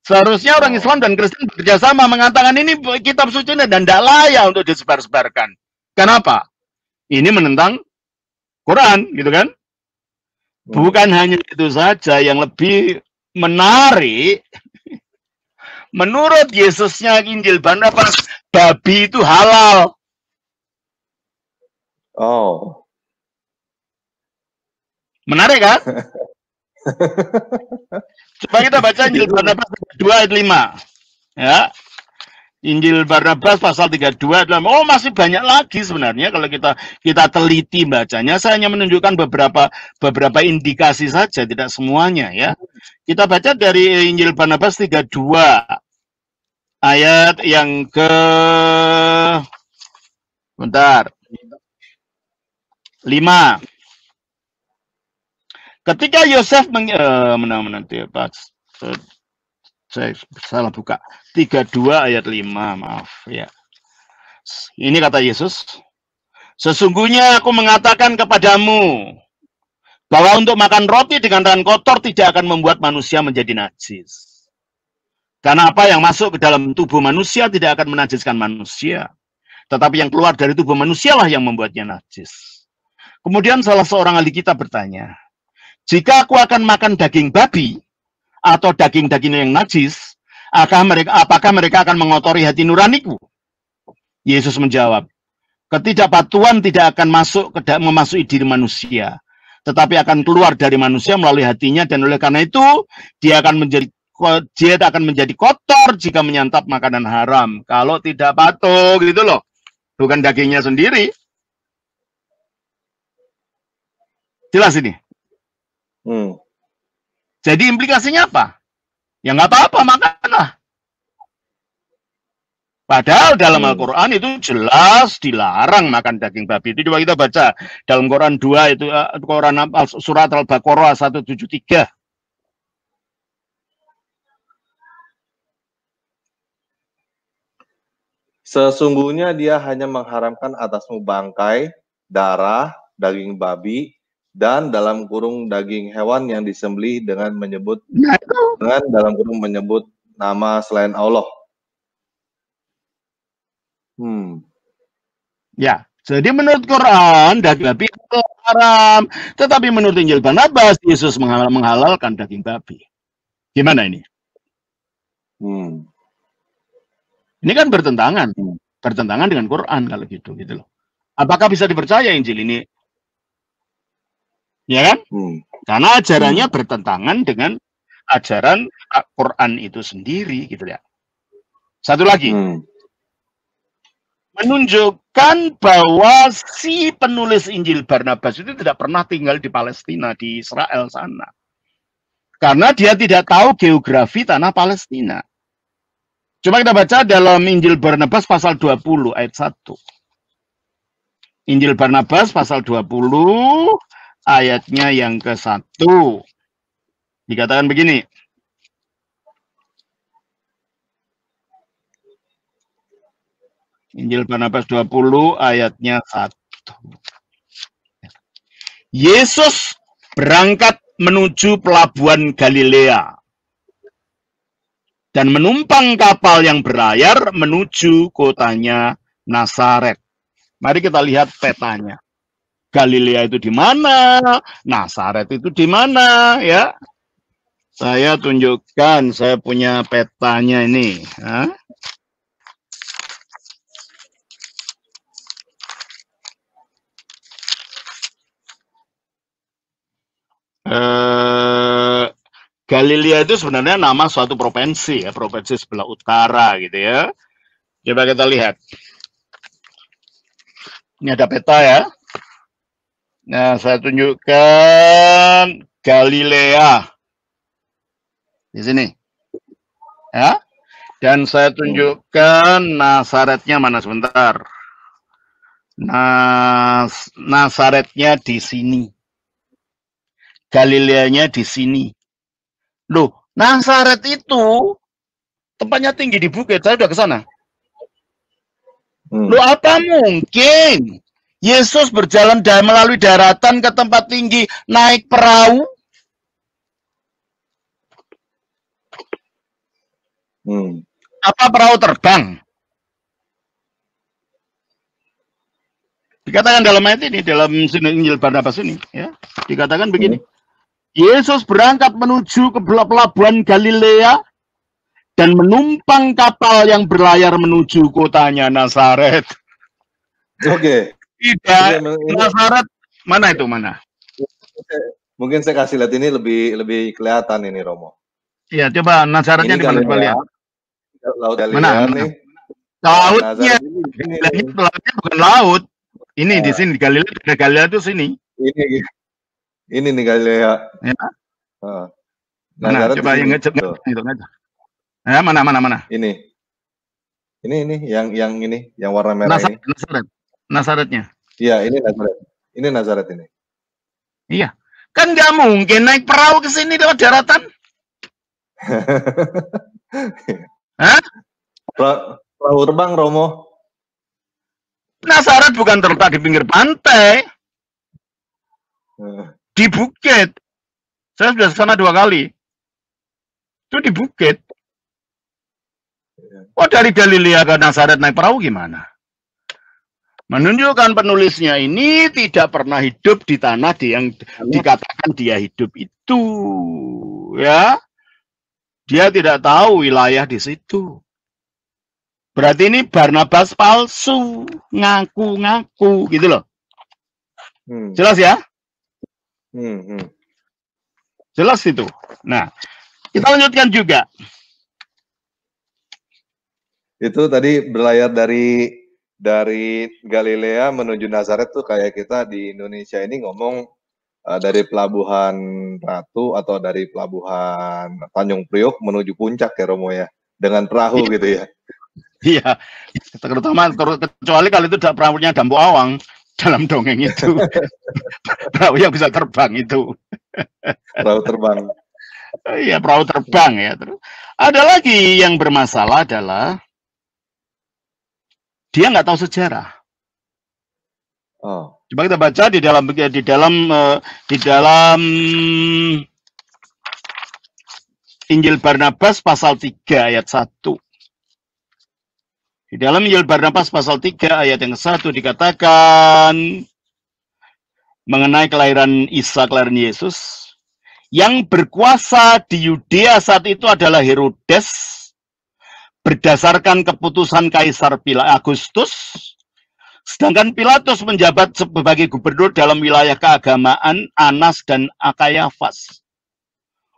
Seharusnya orang Islam dan Kristen bekerjasama mengatakan ini kitab suci dan tidak layak untuk disebar-sebarkan. Kenapa? Ini menentang Quran, gitu kan? Bukan hanya itu saja, yang lebih menarik, menurut Yesusnya Injil Barnabas, babi itu halal. Oh. Menarik kan? Coba kita baca Injil Barnabas 2 ayat 5. Ya. Injil Barnabas pasal 32 ayat 5. Oh, masih banyak lagi sebenarnya kalau kita teliti bacanya. Saya hanya menunjukkan beberapa indikasi saja, tidak semuanya ya. Kita baca dari Injil Barnabas 32 ayat yang ke 5. Ketika Yosef saya salah buka 32 ayat 5, maaf ya. Ini kata Yesus, sesungguhnya aku mengatakan kepadamu bahwa untuk makan roti dengan tangan kotor tidak akan membuat manusia menjadi najis. Karena apa yang masuk ke dalam tubuh manusia tidak akan menajiskan manusia, tetapi yang keluar dari tubuh manusia lah yang membuatnya najis. Kemudian salah seorang ahli kitab bertanya, jika aku akan makan daging babi atau daging-daging yang najis, apakah mereka akan mengotori hati nuraniku? Yesus menjawab, ketidakpatuhan tidak akan memasuki diri manusia, tetapi akan keluar dari manusia melalui hatinya, dan oleh karena itu dia akan menjadi kotor jika menyantap makanan haram. Kalau tidak patuh gitu loh, bukan dagingnya sendiri. Jelas ini. Jadi implikasinya apa? Ya nggak apa-apa, makanlah. Padahal dalam Al-Quran itu jelas dilarang makan daging babi. Itu coba kita baca dalam Quran 2 itu, Quran surat Al-Baqarah 173. Sesungguhnya dia hanya mengharamkan atasmu bangkai, darah, daging babi, dan dalam kurung daging hewan yang disembelih dengan menyebut nama selain Allah. Ya, jadi menurut Quran daging babi itu haram, tetapi menurut Injil Barnabas Yesus menghalalkan daging babi. Gimana ini? Ini kan bertentangan dengan Quran kalau gitu loh. Apakah bisa dipercaya Injil ini? Ya kan? Karena ajarannya bertentangan dengan ajaran Al-Quran itu sendiri, gitu ya. Satu lagi, menunjukkan bahwa si penulis Injil Barnabas itu tidak pernah tinggal di Palestina, di Israel sana. Karena dia tidak tahu geografi tanah Palestina. Coba kita baca dalam Injil Barnabas pasal 20 ayat 1. Injil Barnabas pasal 20 ayatnya yang ke-1. Dikatakan begini. Injil Barnabas 20 ayatnya 1. Yesus berangkat menuju pelabuhan Galilea dan menumpang kapal yang berlayar menuju kotanya Nazaret. Mari kita lihat petanya. Galilea itu di mana? Nazaret itu di mana? Ya, saya tunjukkan. Saya punya petanya ini. Galilea itu sebenarnya nama suatu provinsi ya, provinsi sebelah utara gitu ya. Coba kita lihat. Ini ada peta ya. Nah, saya tunjukkan Galilea di sini. Ya. Dan saya tunjukkan Nazaretnya mana sebentar. Nazaretnya di sini. Galileanya di sini. Loh, Nazaret itu tempatnya tinggi di bukit. Saya udah ke sana. Loh, apa mungkin Yesus berjalan melalui daratan ke tempat tinggi naik perahu? Apa perahu terbang? Dikatakan dalam ayat ini, dalam Injil Barnabas ini, ya, dikatakan begini. Yesus berangkat menuju ke pelabuhan Galilea dan menumpang kapal yang berlayar menuju kotanya Nazaret. Oke. Tidak, Nazaret mana itu mana? Mungkin saya kasih lihat ini lebih kelihatan ini, Romo. Iya, coba Nazaretnya di mana coba lihat. Laut Galilea nih. Lautnya bukan laut. Ini di sini Galilea itu sini. Ini nih Galilea. Ya. Nah, coba yang ngecek itu ngecek. Ya, mana. Ini yang warna merah ini. Nazaretnya. Iya, ini Nazaret. Ini Nazaret ini. Iya. Kan nggak mungkin naik perahu ke sini lewat daratan. Hah? Perahu terbang, Romo. Nazaret bukan terletak di pinggir pantai. Di bukit. Saya sudah kesana 2 kali. Itu di bukit. Oh, dari Galilea ke Nazaret naik perahu gimana? Menunjukkan penulisnya ini tidak pernah hidup di tanah yang dikatakan dia hidup itu. Ya. Dia tidak tahu wilayah di situ. Berarti ini Barnabas palsu. Ngaku-ngaku gitu loh. Jelas ya? Jelas itu. Nah, kita lanjutkan juga. Itu tadi berlayar dari Galilea menuju Nazaret tuh kayak kita di Indonesia ini ngomong dari Pelabuhan Ratu atau dari Pelabuhan Tanjung Priok menuju Puncak ya, Romo ya, dengan perahu gitu ya. Iya, terutama kecuali kalau itu perahunya Dampu Awang dalam dongeng itu. Perahu yang bisa terbang itu. Perahu terbang. Iya, perahu terbang ya. Terus ada lagi yang bermasalah adalah dia nggak tahu sejarah. Coba kita baca di dalam Injil Barnabas pasal 3 ayat 1. Di dalam Injil Barnabas pasal 3 ayat yang ke-1 dikatakan mengenai kelahiran Isa, kelahiran Yesus. Yang berkuasa di Yudea saat itu adalah Herodes berdasarkan keputusan Kaisar Agustus. Sedangkan Pilatus menjabat sebagai gubernur dalam wilayah keagamaan Anas dan Kayafas.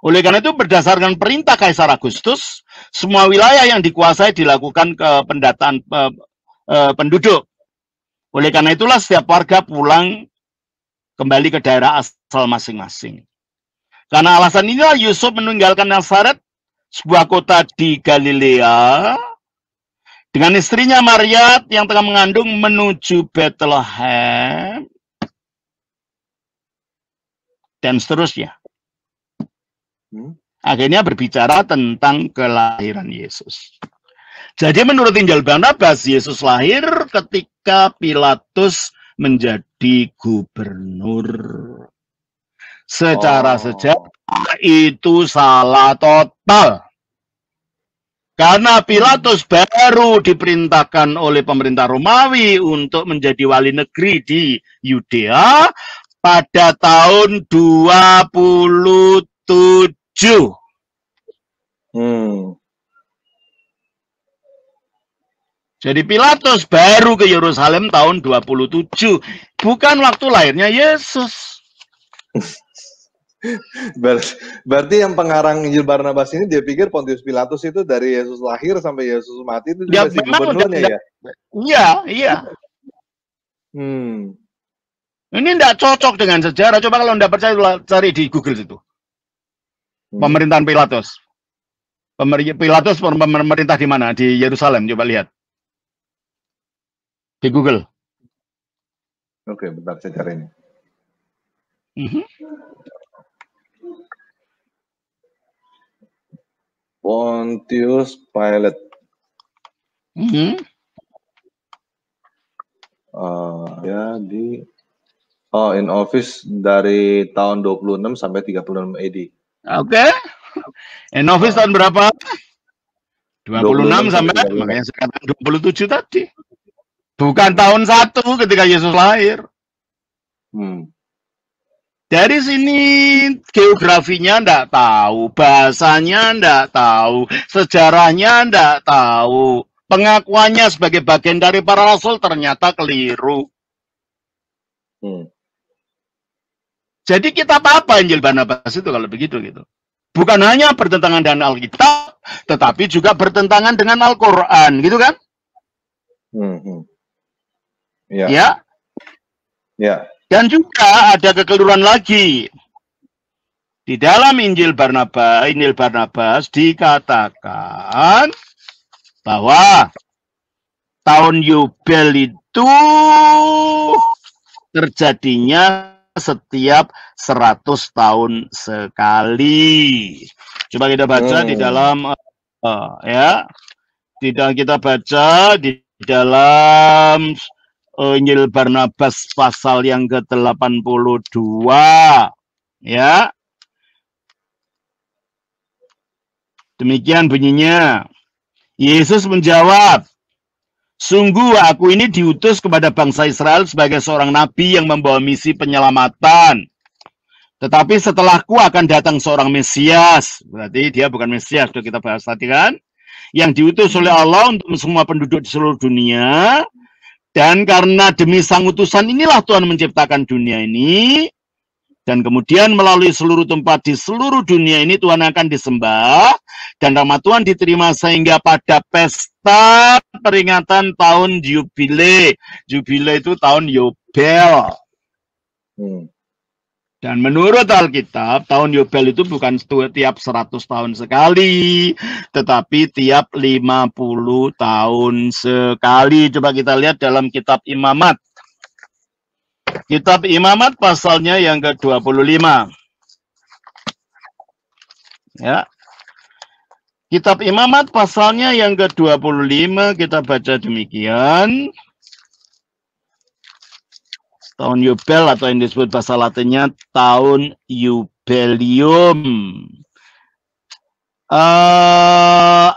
Oleh karena itu berdasarkan perintah Kaisar Agustus, semua wilayah yang dikuasai dilakukan ke pendataan penduduk. Oleh karena itulah setiap warga pulang kembali ke daerah asal masing-masing. Karena alasan inilah Yusuf meninggalkan Nazaret, sebuah kota di Galilea, dengan istrinya Maria yang tengah mengandung menuju Bethlehem, dan seterusnya. Akhirnya berbicara tentang kelahiran Yesus. Jadi menurut Injil Barnabas, Yesus lahir ketika Pilatus menjadi gubernur. Secara sejarah itu salah total. Karena Pilatus baru diperintahkan oleh pemerintah Romawi untuk menjadi wali negeri di Yudea pada tahun 27. Jadi Pilatus baru ke Yerusalem tahun 27. Bukan waktu lahirnya Yesus. Berarti yang pengarang Injil Barnabas ini dia pikir Pontius Pilatus itu dari Yesus lahir sampai Yesus mati itu dia masih gubernurnya ya? Iya. Ini tidak cocok dengan sejarah. Coba kalau tidak percaya cari di Google itu. Pemerintahan Pilatus. Pilatus pemerintah di mana? Di Yerusalem. Coba lihat. Di Google. Oke, bentar saya cari ini. Pontius Pilate. Ya di in office dari tahun 26 sampai 36 AD. Oke. In office tahun berapa? 26 sampai makanya sekarang 27 tadi. Bukan tahun 1 ketika Yesus lahir. Dari sini geografinya ndak tahu, bahasanya ndak tahu, sejarahnya ndak tahu. Pengakuannya sebagai bagian dari para rasul ternyata keliru. Jadi kitab apa Injil Barnabas itu kalau begitu gitu? Bukan hanya bertentangan dengan Alkitab, tetapi juga bertentangan dengan Al-Quran, gitu kan? Ya. Dan juga ada kekeliruan lagi. Di dalam Injil Barnabas dikatakan bahwa tahun Yubel itu terjadinya setiap 100 tahun sekali. Coba kita baca di dalam kita baca di dalam Injil Barnabas pasal yang ke-82 ya. Demikian bunyinya. Yesus menjawab, "Sungguh aku ini diutus kepada bangsa Israel sebagai seorang nabi yang membawa misi penyelamatan. Tetapi setelahku akan datang seorang Mesias." Berarti dia bukan Mesias, sudah kita bahas tadi kan. Yang diutus oleh Allah untuk semua penduduk di seluruh dunia. Dan karena demi sang utusan inilah Tuhan menciptakan dunia ini. Dan kemudian melalui seluruh tempat di seluruh dunia ini Tuhan akan disembah. Dan nama Tuhan diterima sehingga pada pesta peringatan tahun Yubile. Yubile itu tahun Yobel. Dan menurut Alkitab, tahun Yobel itu bukan tiap 100 tahun sekali, tetapi tiap 50 tahun sekali. Coba kita lihat dalam kitab Imamat. Kitab Imamat pasalnya yang ke-25. Ya. Kitab Imamat pasalnya yang ke-25, kita baca demikian. Tahun Yubel atau yang disebut bahasa Latinnya tahun Yubelium.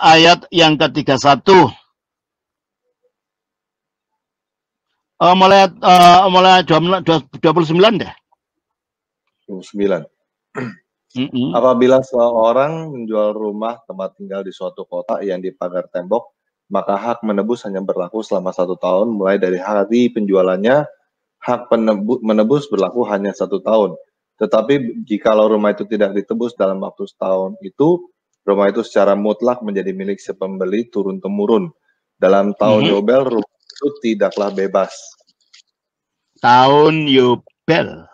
Ayat yang ke-31. Mulai 29 deh. 29. Apabila seorang menjual rumah tempat tinggal di suatu kota yang dipagar tembok, maka hak menebus hanya berlaku selama 1 tahun mulai dari hari penjualannya. Hak menebus berlaku hanya 1 tahun. Tetapi jikalau rumah itu tidak ditebus dalam waktu setahun itu, rumah itu secara mutlak menjadi milik si pembeli turun-temurun. Dalam tahun Yobel, rumah itu tidaklah bebas. Tahun Yobel.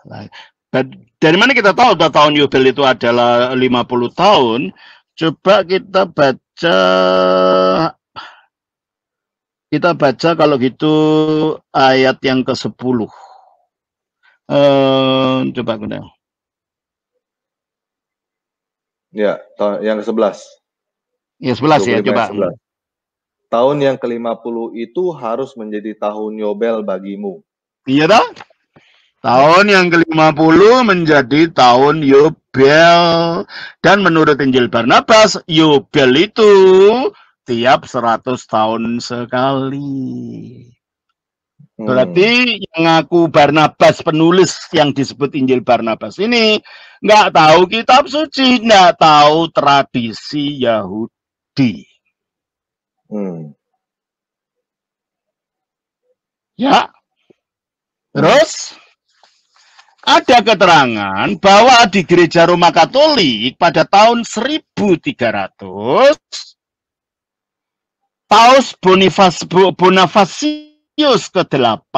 Dari mana kita tahu tahun Yobel itu adalah 50 tahun? Coba kita baca. Kita baca kalau gitu ayat yang ke-10. Coba Guna. Ya, yang ke-11. Ya 11 ya, coba. 11. Tahun yang ke-50 itu harus menjadi tahun Yobel bagimu. Iya toh? Tahun yang ke-50 menjadi tahun Yobel. Dan menurut Injil Barnabas, Yobel itu tiap 100 tahun sekali. Berarti yang ngaku Barnabas, penulis yang disebut Injil Barnabas ini nggak tahu kitab suci, nggak tahu tradisi Yahudi. Ya. Terus ada keterangan bahwa di gereja Roma Katolik pada tahun 1300 Paus Bonifasius ke-8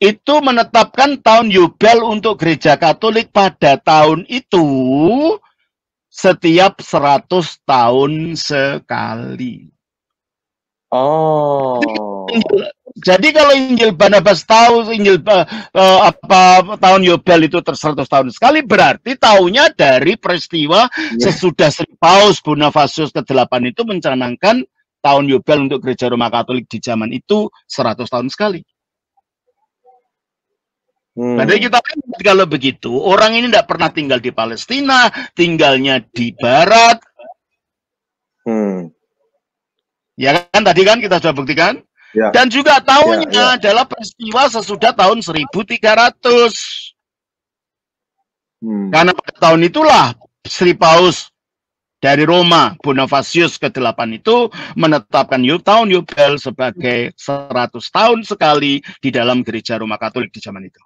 itu menetapkan tahun Yobel untuk gereja Katolik pada tahun itu setiap 100 tahun sekali. Oh. Jadi kalau Injil Barnabas tahu tahun Yobel itu 100 tahun sekali, berarti tahunya dari peristiwa sesudah Paus Bonifasius ke-8 itu mencanangkan tahun Yobel untuk gereja Roma Katolik di zaman itu 100 tahun sekali. Jadi kita lihat kalau begitu, orang ini tidak pernah tinggal di Palestina, tinggalnya di Barat. Ya kan, tadi kan kita sudah buktikan. Ya. Dan juga tahunnya adalah peristiwa sesudah tahun 1300. Karena pada tahun itulah Sri Paus dari Roma, Bonifasius ke-8 itu menetapkan tahun Yobel sebagai 100 tahun sekali di dalam gereja Roma Katolik di zaman itu.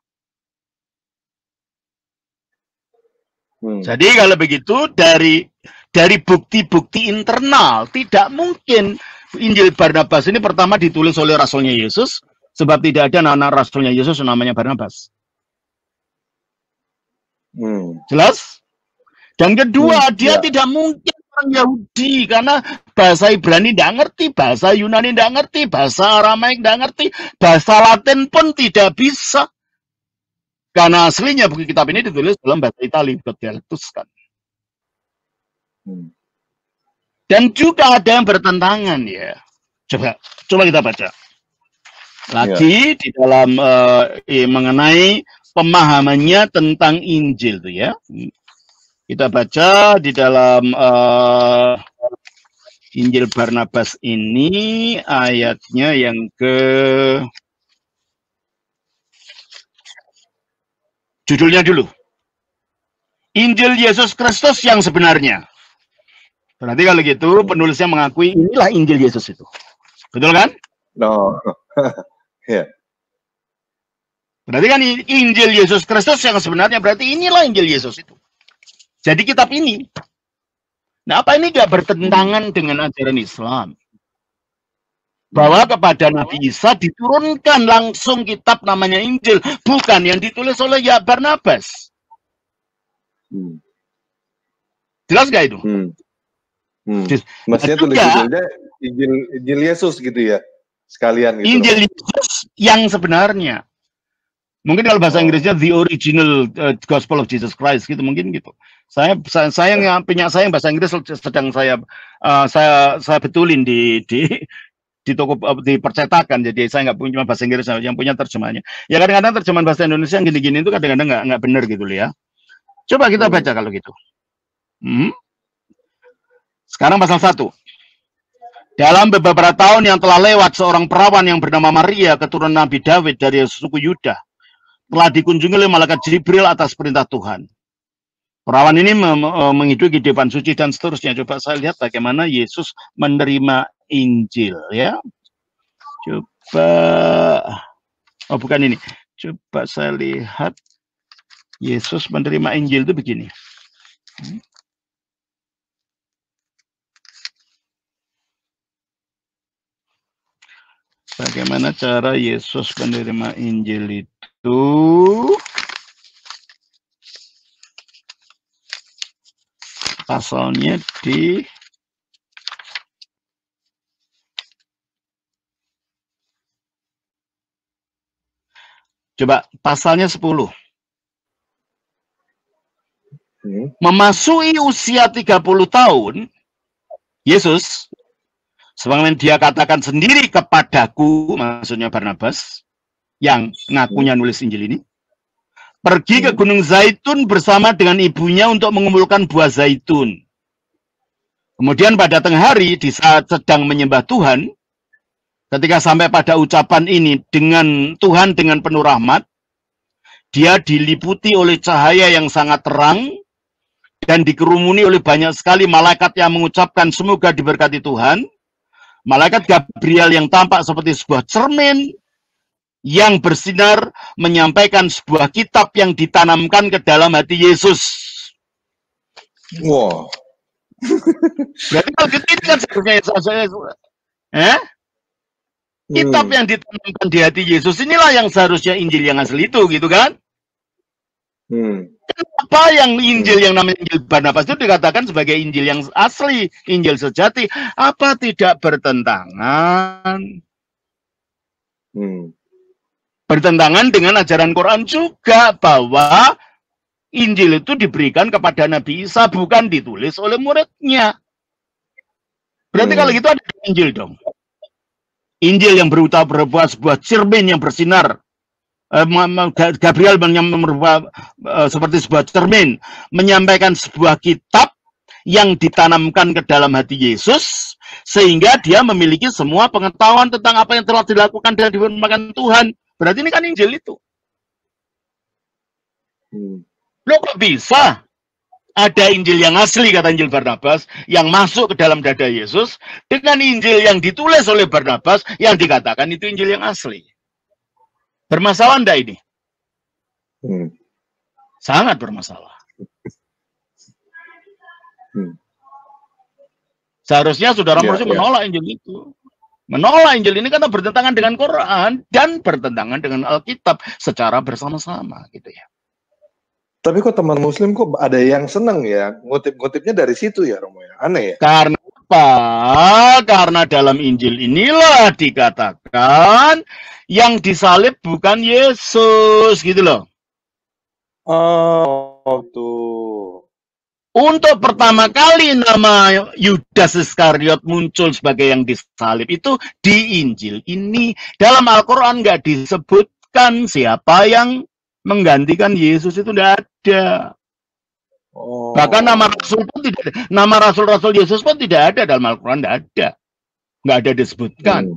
Jadi kalau begitu dari bukti-bukti internal tidak mungkin Injil Barnabas ini pertama ditulis oleh rasulnya Yesus, sebab tidak ada anak rasulnya Yesus namanya Barnabas. Jelas? Dan kedua, dia tidak mungkin orang Yahudi, karena bahasa Ibrani tidak ngerti, bahasa Yunani tidak ngerti, bahasa Aramaik tidak ngerti, bahasa Latin pun tidak bisa. Karena aslinya buku kitab ini ditulis dalam bahasa Italia, dialektus kan. Dan juga ada yang bertentangan ya. Coba kita baca lagi di dalam mengenai pemahamannya tentang Injil tuh ya. Kita baca di dalam Injil Barnabas ini ayatnya yang judulnya dulu. Injil Yesus Kristus yang sebenarnya. Berarti kalau gitu penulisnya mengakui inilah Injil Yesus itu. Betul kan? No. Yeah. Berarti kan Injil Yesus Kristus yang sebenarnya, berarti inilah Injil Yesus itu. Jadi kitab ini. Nah, apa ini gak bertentangan dengan ajaran Islam? Bahwa kepada Nabi Isa diturunkan langsung kitab namanya Injil, bukan yang ditulis oleh Barnabas. Jelas gak itu? Maksudnya tulis judulnya Injil Yesus gitu ya, sekalian gitu. Injil Yesus yang sebenarnya. Mungkin kalau bahasa Inggrisnya the original Gospel of Jesus Christ gitu, mungkin gitu. Saya yang punya saya bahasa Inggris sedang saya betulin di toko di percetakan, jadi saya nggak punya bahasa Inggris, yang punya terjemahannya. Ya kadang-kadang terjemahan bahasa Indonesia yang gini-gini itu kadang-kadang nggak benar gitu ya. Coba kita baca kalau gitu. Sekarang pasal 1. Dalam beberapa tahun yang telah lewat, seorang perawan yang bernama Maria, keturunan Nabi Daud dari suku Yuda, telah dikunjungi oleh malaikat Jibril atas perintah Tuhan. Perawan ini menghidupi kehidupan suci dan seterusnya. Coba saya lihat bagaimana Yesus menerima Injil ya. Coba, oh bukan ini. Coba saya lihat Yesus menerima Injil itu begini. Bagaimana cara Yesus menerima Injil itu? Pasalnya di coba pasalnya 10. Memasuki usia 30 tahun, Yesus, sebagaimana dia katakan sendiri kepadaku, maksudnya Barnabas, yang ngakunya nulis Injil ini, pergi ke Gunung Zaitun bersama dengan ibunya untuk mengumpulkan buah zaitun. Kemudian pada tengah hari, di saat sedang menyembah Tuhan, ketika sampai pada ucapan ini, dengan Tuhan dengan penuh rahmat, dia diliputi oleh cahaya yang sangat terang, dan dikerumuni oleh banyak sekali malaikat yang mengucapkan semoga diberkati Tuhan. Malaikat Gabriel yang tampak seperti sebuah cermin yang bersinar menyampaikan sebuah kitab yang ditanamkan ke dalam hati Yesus. Wow. Berarti kalau gitu ini kan seharusnya kitab yang ditanamkan di hati Yesus inilah yang seharusnya Injil yang asli itu, gitu kan? Kenapa yang Injil yang namanya Injil Barnabas itu dikatakan sebagai Injil yang asli, Injil sejati? Apa tidak bertentangan? Bertentangan dengan ajaran Quran juga bahwa Injil itu diberikan kepada Nabi Isa, bukan ditulis oleh muridnya. Berarti kalau gitu ada Injil dong. Injil yang berupa sebuah cermin yang bersinar. Gabriel seperti sebuah cermin menyampaikan sebuah kitab yang ditanamkan ke dalam hati Yesus sehingga dia memiliki semua pengetahuan tentang apa yang telah dilakukan dan difirmankan Tuhan. Berarti ini kan Injil itu. Loh, kok bisa ada Injil yang asli, kata Injil Barnabas, yang masuk ke dalam dada Yesus dengan Injil yang ditulis oleh Barnabas yang dikatakan itu Injil yang asli? Bermasalah enggak ini? Sangat bermasalah. Seharusnya saudara Morsi menolak Injil itu. Menolak Injil ini karena bertentangan dengan Quran dan bertentangan dengan Alkitab secara bersama-sama, gitu ya. Tapi kok teman Muslim kok ada yang seneng ya ngutip-ngutipnya dari situ ya, Romo ya? Aneh ya? Karena apa? Karena dalam Injil inilah dikatakan yang disalib bukan Yesus, gitu loh. Oh, tuh. Untuk pertama kali nama Yudas Iskariot muncul sebagai yang disalib itu di Injil ini. Dalam Al-Quran nggak disebutkan siapa yang menggantikan Yesus, itu tidak ada. Bahkan nama rasul pun tidak ada. Nama rasul-rasul Yesus pun tidak ada dalam Al-Quran, nggak ada disebutkan.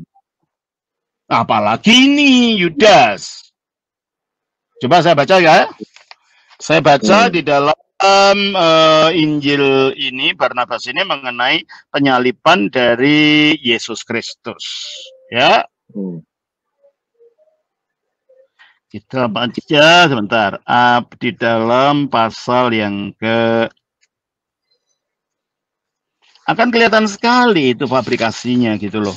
Apalagi ini Yudas. Coba saya baca ya. Saya baca di dalam Injil ini, Barnabas ini mengenai penyaliban dari Yesus Kristus. Ya. Kita baca sebentar. Di dalam pasal yang akan kelihatan sekali itu fabrikasinya, gitu loh.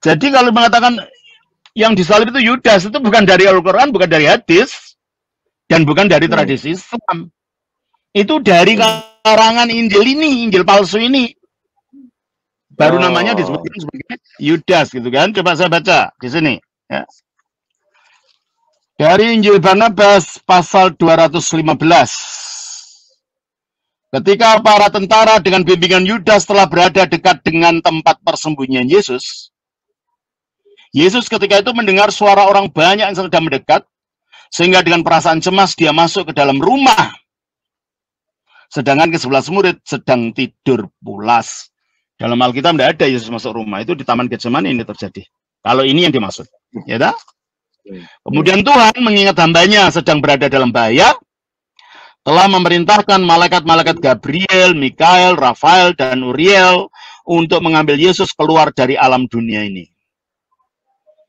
Jadi kalau mengatakan yang disalib itu Yudas, itu bukan dari Al-Quran, bukan dari hadis, dan bukan dari tradisi Islam. Itu dari karangan Injil ini, Injil palsu ini. Baru namanya disebutkan sebagai Yudas, gitu kan. Coba saya baca di sini. Ya. Dari Injil Barnabas pasal 215. Ketika para tentara dengan bimbingan Yudas telah berada dekat dengan tempat persembunyian Yesus, Yesus ketika itu mendengar suara orang banyak yang sedang mendekat, sehingga dengan perasaan cemas dia masuk ke dalam rumah. Sedangkan ke-11 murid sedang tidur pulas. Dalam Alkitab tidak ada Yesus masuk rumah, itu di Taman Getsemani ini terjadi. Kalau ini yang dimaksud, ya tak? Kemudian Tuhan mengingat hambanya sedang berada dalam bahaya, telah memerintahkan malaikat-malaikat Gabriel, Mikael, Rafael, dan Uriel untuk mengambil Yesus keluar dari alam dunia ini.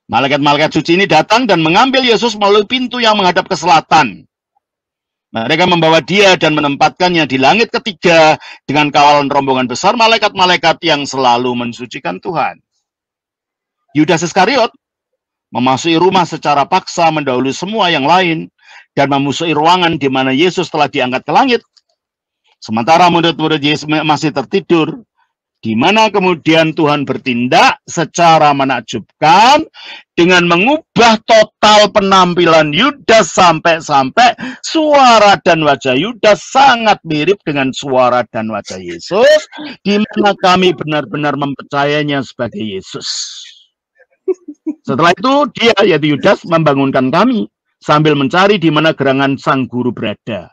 Malaikat-malaikat suci ini datang dan mengambil Yesus melalui pintu yang menghadap ke selatan. Mereka membawa dia dan menempatkannya di langit ketiga dengan kawalan rombongan besar malaikat-malaikat yang selalu mensucikan Tuhan. Yudas Iskariot memasuki rumah secara paksa mendahului semua yang lain dan memusuhi ruangan di mana Yesus telah diangkat ke langit. Sementara murid-murid Yesus masih tertidur, di mana kemudian Tuhan bertindak secara menakjubkan dengan mengubah total penampilan Yudas sampai-sampai suara dan wajah Yudas sangat mirip dengan suara dan wajah Yesus, di mana kami benar-benar mempercayainya sebagai Yesus. Setelah itu dia, yaitu Yudas, membangunkan kami sambil mencari di mana gerangan sang guru berada.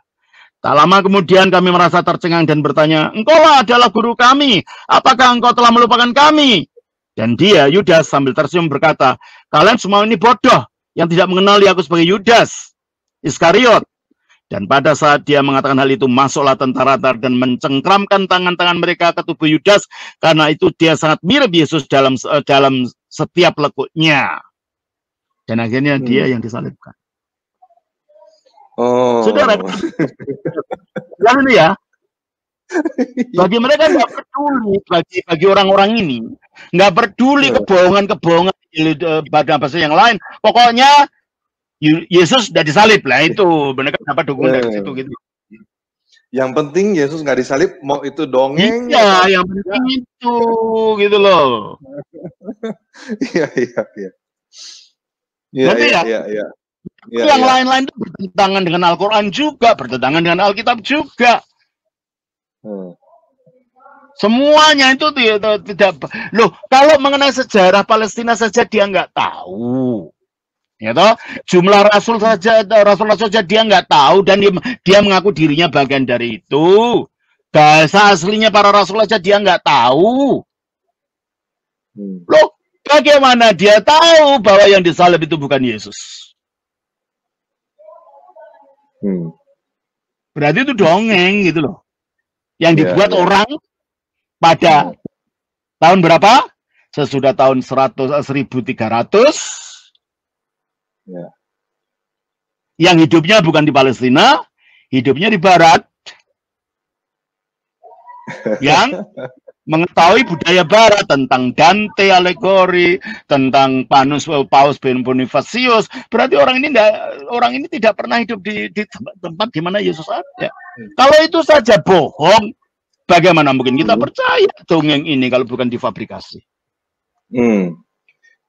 Tak lama kemudian kami merasa tercengang dan bertanya, "Engkaulah adalah guru kami, apakah engkau telah melupakan kami?" Dan dia, Yudas, sambil tersenyum berkata, "Kalian semua ini bodoh yang tidak mengenali aku sebagai Yudas Iskariot." Dan pada saat dia mengatakan hal itu, masuklah tentara dan mencengkramkan tangan-tangan mereka ke tubuh Yudas, karena itu dia sangat mirip Yesus dalam setiap lekuknya. Dan akhirnya dia yang disalibkan. Oh. Saudara, ini ya, bagi mereka nggak peduli, bagi orang-orang ini nggak peduli kebohongan pada bahasa yang lain. Pokoknya Yesus sudah disalib lah, itu mereka dapat dukungan dari situ gitu. Yang penting Yesus nggak disalib, mau itu dongeng. Iya, yang penting itu gitu loh. Iya. Yang lain-lain itu bertentangan dengan Al-Quran juga, bertentangan dengan Alkitab juga. Semuanya itu tidak. Loh, kalau mengenai sejarah Palestina saja dia nggak tahu. Ya toh, jumlah rasul-rasul saja dia nggak tahu, dan dia mengaku dirinya bagian dari itu. Bahasa aslinya para rasul saja dia nggak tahu. Loh, bagaimana dia tahu bahwa yang disalib itu bukan Yesus? Berarti itu dongeng gitu loh, yang dibuat orang pada tahun berapa? Sesudah tahun 1300. Yang hidupnya bukan di Palestina, hidupnya di Barat, yang mengetahui budaya Barat tentang Dante alegori, tentang Paus Bonifacius. Berarti orang ini tidak pernah hidup di tempat di mana Yesus ada. Kalau itu saja bohong, bagaimana mungkin kita percaya dongeng ini kalau bukan difabrikasi?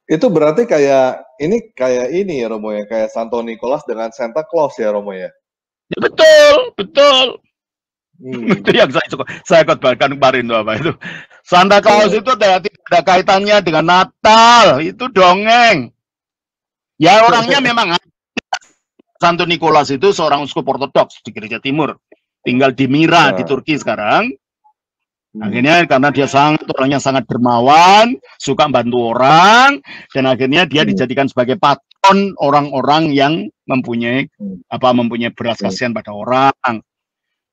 Itu berarti kayak ini ya Romo ya, kayak Santo Nicholas dengan Santa Claus ya Romo ya. Ya, betul. Itu yang saya khotbahkan kemarin tuh apa itu. Santa Claus itu tidak ada kaitannya dengan Natal, itu dongeng. Ya orangnya memang Santo Nicholas itu seorang uskup ortodoks di Gereja Timur, tinggal di Mira di Turki sekarang. Akhirnya karena dia orangnya sangat dermawan, suka bantu orang, dan akhirnya dia dijadikan sebagai patron orang-orang yang mempunyai belas kasihan pada orang.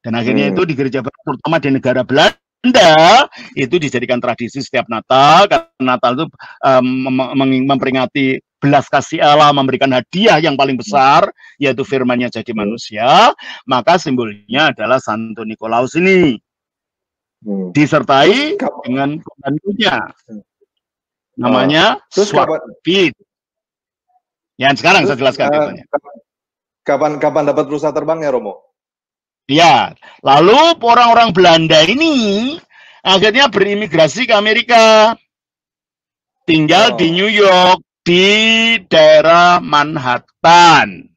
Dan akhirnya itu di gereja terutama di negara Belanda itu dijadikan tradisi setiap Natal, karena Natal itu memperingati belas kasih Allah, memberikan hadiah yang paling besar, yaitu firman-Nya jadi manusia. Maka simbolnya adalah Santo Nikolaus ini, disertai dengan pembantunya, namanya Swart-Piet. Yang sekarang saya jelaskan. Kapan dapat perusahaan terbangnya Romo? Ya, lalu orang-orang Belanda ini akhirnya berimigrasi ke Amerika, tinggal di New York, di daerah Manhattan.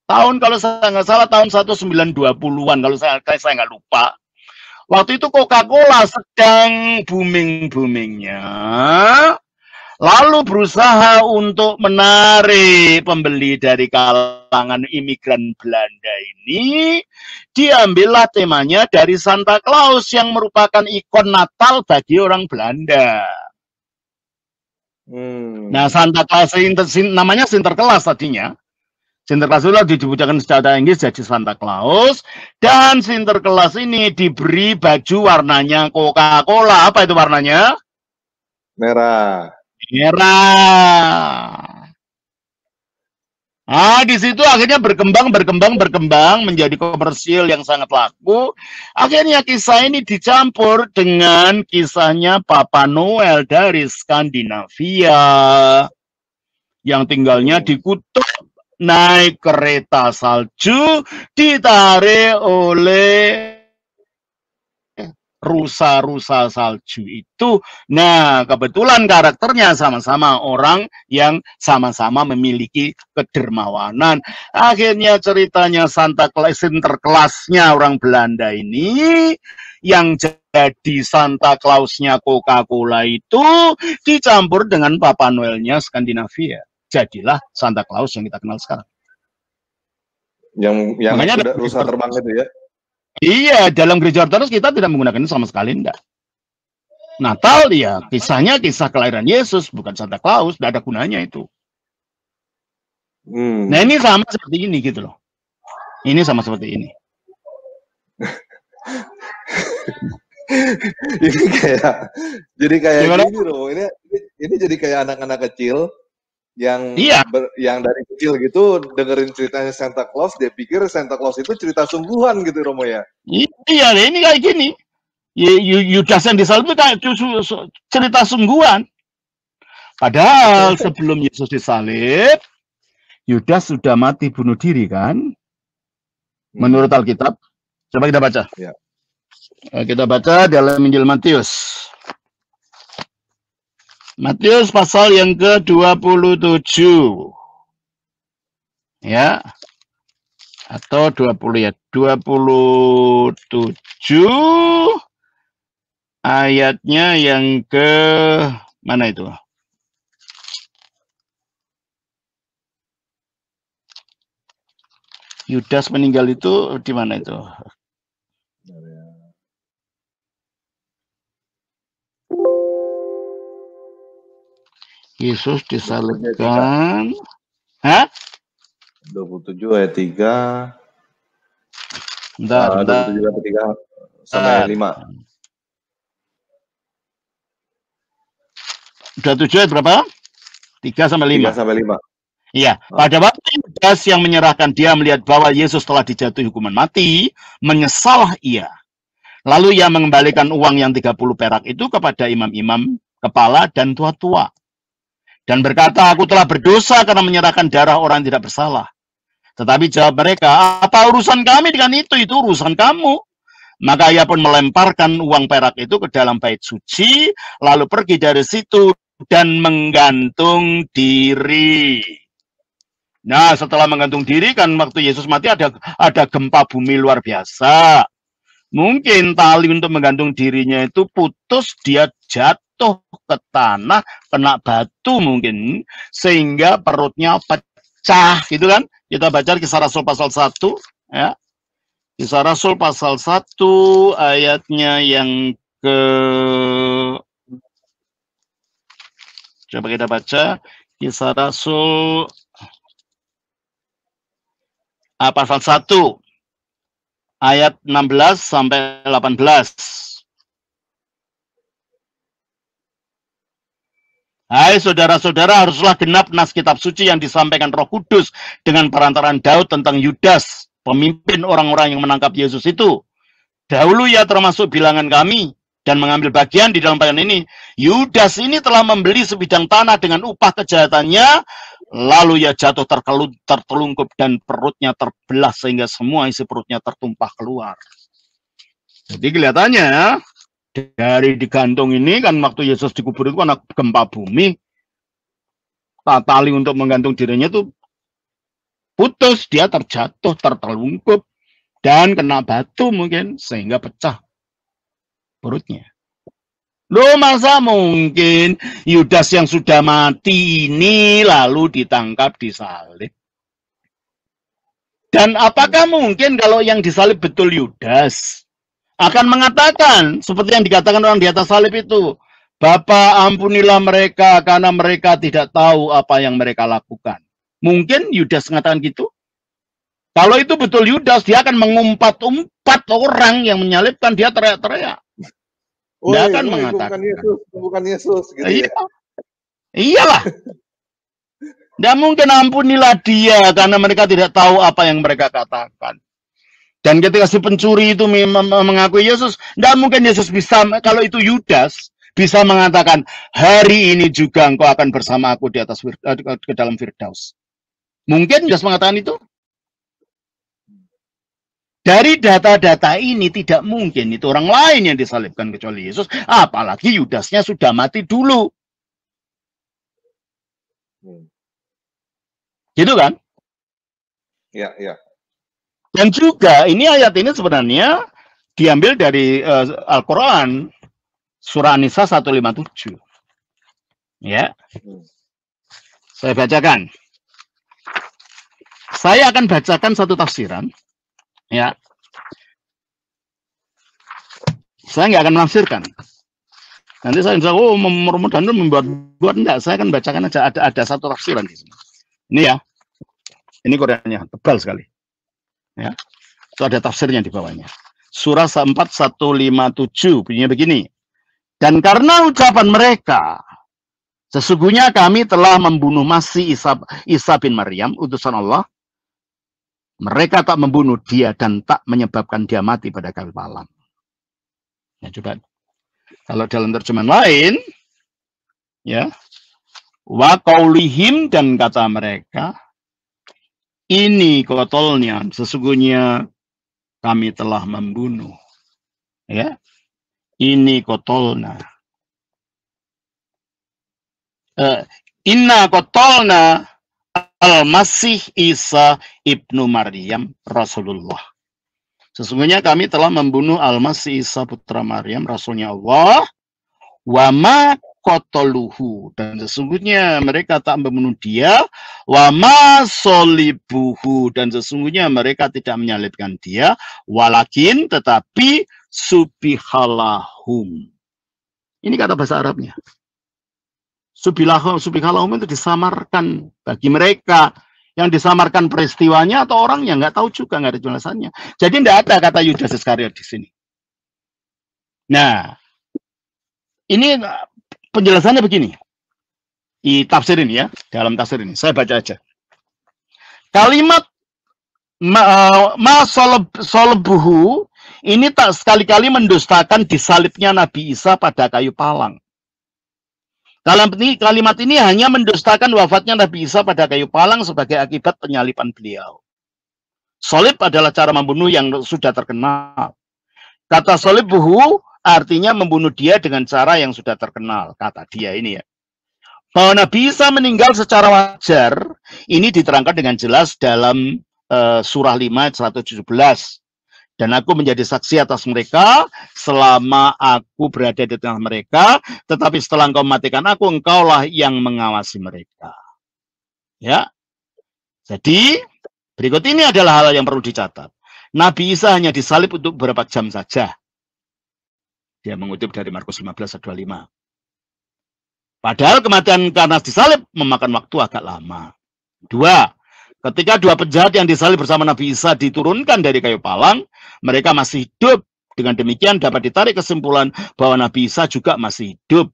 Tahun kalau saya nggak salah tahun 1920-an, kalau saya nggak lupa. Waktu itu Coca-Cola sedang booming-boomingnya, lalu berusaha untuk menarik pembeli dari kalangan imigran Belanda ini. Diambillah temanya dari Santa Claus yang merupakan ikon Natal bagi orang Belanda. Nah, Santa Claus namanya Sinterklaas tadinya. Sinterklaas itu dibujakan secara Inggris jadi Santa Claus, dan Sinterklaas ini diberi baju warnanya Coca-Cola. Apa itu warnanya? Merah. merah. Di situ akhirnya berkembang menjadi komersil yang sangat laku. Akhirnya kisah ini dicampur dengan kisahnya Papa Noel dari Skandinavia yang tinggalnya di kutub, naik kereta salju, ditarik oleh rusa-rusa salju itu. Nah, kebetulan karakternya sama-sama orang yang sama-sama memiliki kedermawanan. Akhirnya ceritanya Santa Claus, sinterklasnya orang Belanda ini, yang jadi Santa Clausnya Coca-Cola itu dicampur dengan Papa Noelnya Skandinavia. Jadilah Santa Claus yang kita kenal sekarang. Yang makanya rusa terbang itu ya. Iya, dalam gereja ortodoks kita tidak menggunakan itu sama sekali, enggak. Natal ya, kisahnya kisah kelahiran Yesus, bukan Santa Claus, tidak ada gunanya itu. Nah, ini sama seperti ini gitu loh. Ini sama seperti ini. Jadi kayak gini loh. Ini jadi kayak anak-anak kecil yang yang dari kecil gitu dengerin ceritanya Santa Claus, dia pikir Santa Claus itu cerita sungguhan gitu, Romo ya. Iya, ini kayak gini. Yudas yang disalib itu kayak cerita sungguhan. Padahal sebelum Yesus disalib, Yudas sudah mati bunuh diri kan? Menurut Alkitab. Coba kita baca. Ya. Kita baca dalam Injil Matius. Matius pasal yang ke-27. Ya. Atau 20 ya. 27 ayatnya yang ke mana itu? Yudas meninggal itu di mana itu? Yesus disalibkan. Hah? 27 ayat 3. Bentar. 27 ayat 3 sampai 5. 27 ayat berapa? 3 sampai 5. 3 sampai 5. Iya, pada waktu Yudas yang menyerahkan dia melihat bahwa Yesus telah dijatuhi hukuman mati, menyesallah ia. Lalu ia mengembalikan uang yang 30 perak itu kepada imam-imam, kepala, dan tua-tua. Dan berkata, aku telah berdosa karena menyerahkan darah orang yang tidak bersalah. Tetapi jawab mereka, apa urusan kami dengan itu? Itu urusan kamu. Maka ia pun melemparkan uang perak itu ke dalam bait suci, lalu pergi dari situ dan menggantung diri. Nah, setelah menggantung diri kan waktu Yesus mati ada gempa bumi luar biasa. Mungkin tali untuk menggantung dirinya itu putus, dia jatuh ke tanah, kena batu mungkin, sehingga perutnya pecah, gitu kan? Kita baca Kisah Rasul pasal 1, ya. Kisah Rasul pasal 1, ayatnya yang ke... Coba kita baca, Kisah Rasul pasal 1, ayat 16 sampai 18. Hai saudara-saudara, haruslah genap nas kitab suci yang disampaikan Roh Kudus dengan perantaraan Daud tentang Yudas, pemimpin orang-orang yang menangkap Yesus itu. Dahulu ia termasuk bilangan kami dan mengambil bagian di dalam bagian ini. Yudas ini telah membeli sebidang tanah dengan upah kejahatannya, lalu ia jatuh tertelungkup dan perutnya terbelah sehingga semua isi perutnya tertumpah keluar. Jadi kelihatannya dari digantung ini kan waktu Yesus dikubur itu kan gempa bumi. Tali untuk menggantung dirinya itu putus, dia terjatuh, tertelungkup dan kena batu mungkin sehingga pecah perutnya. Loh, masa mungkin Yudas yang sudah mati ini lalu ditangkap disalib? Dan apakah mungkin kalau yang disalib betul Yudas akan mengatakan seperti yang dikatakan orang di atas salib itu, Bapa, ampunilah mereka karena mereka tidak tahu apa yang mereka lakukan. Mungkin Yudas mengatakan gitu. Kalau itu betul Yudas, dia akan mengumpat-umpat orang yang menyalibkan, dia teriak-teriak. Dia akan mengatakan bukan Yesus gitu ya. Iyalah. Tidak mungkin ampunilah dia karena mereka tidak tahu apa yang mereka katakan. Dan ketika si pencuri itu mengakui Yesus, tidak mungkin Yesus bisa, kalau itu Yudas, bisa mengatakan, hari ini juga engkau akan bersama aku di atas ke dalam Firdaus. Mungkin Yudas mengatakan itu? Dari data-data ini tidak mungkin itu orang lain yang disalibkan kecuali Yesus, apalagi Yudasnya sudah mati dulu. Gitu kan? Ya, ya. Dan juga ini ayat ini sebenarnya diambil dari Al-Quran, surah An-Nisa 157. Ya. Saya bacakan. Saya akan bacakan satu tafsiran. Ya. Saya nggak akan menafsirkan. Nanti saya bisa, mudah-mudahan membuat enggak. Saya akan bacakan aja, ada satu tafsiran di sini. Ini ya. Ini Qurannya tebal sekali. Ya. Itu ada tafsirnya di bawahnya. Surah 4157 bunyinya begini. Dan karena ucapan mereka, sesungguhnya kami telah membunuh Masih Isa bin Maryam, utusan Allah. Mereka tak membunuh dia dan tak menyebabkan dia mati pada kayu palang. Ya, coba. Kalau dalam terjemahan lain, ya, wa qaulihim, dan kata mereka, ini kotolnya, sesungguhnya kami telah membunuh. Ya, ini kotolna. Inna kotolna al-Masih Isa ibnu Maryam Rasulullah. Sesungguhnya kami telah membunuh al-Masih Isa putra Maryam, Rasulnya Allah. Wa ma qataluhu, dan sesungguhnya mereka tak membunuh dia. Wa ma solibuhu, dan sesungguhnya mereka tidak menyalibkan dia. Walakin, tetapi subihalahum. Ini kata bahasa Arabnya. Subihalahum itu disamarkan bagi mereka. Yang disamarkan peristiwanya atau orangnya, nggak tahu juga, nggak ada jelasannya. Jadi tidak ada kata Yudas Iskariot di sini. Nah, ini penjelasannya begini. Di tafsir ini ya, dalam tafsir ini. Saya baca aja. Kalimat solbuhu ini tak sekali-kali mendustakan disalibnya Nabi Isa pada kayu palang. Kalimat ini hanya mendustakan wafatnya Nabi Isa pada kayu palang sebagai akibat penyaliban beliau. Solib adalah cara membunuh yang sudah terkenal. Kata solbuhu artinya membunuh dia dengan cara yang sudah terkenal, kata dia ini ya. Bahwa Nabi Isa meninggal secara wajar, ini diterangkan dengan jelas dalam surah 5 ayat 117. Dan aku menjadi saksi atas mereka selama aku berada di tengah mereka, tetapi setelah engkau mematikan aku, engkaulah yang mengawasi mereka. Ya. Jadi, berikut ini adalah hal yang perlu dicatat. Nabi Isa hanya disalib untuk beberapa jam saja. Dia mengutip dari Markus 15 ayat 25. Padahal kematian karena disalib memakan waktu agak lama. 2. Ketika dua penjahat yang disalib bersama Nabi Isa diturunkan dari kayu palang, mereka masih hidup. Dengan demikian dapat ditarik kesimpulan bahwa Nabi Isa juga masih hidup.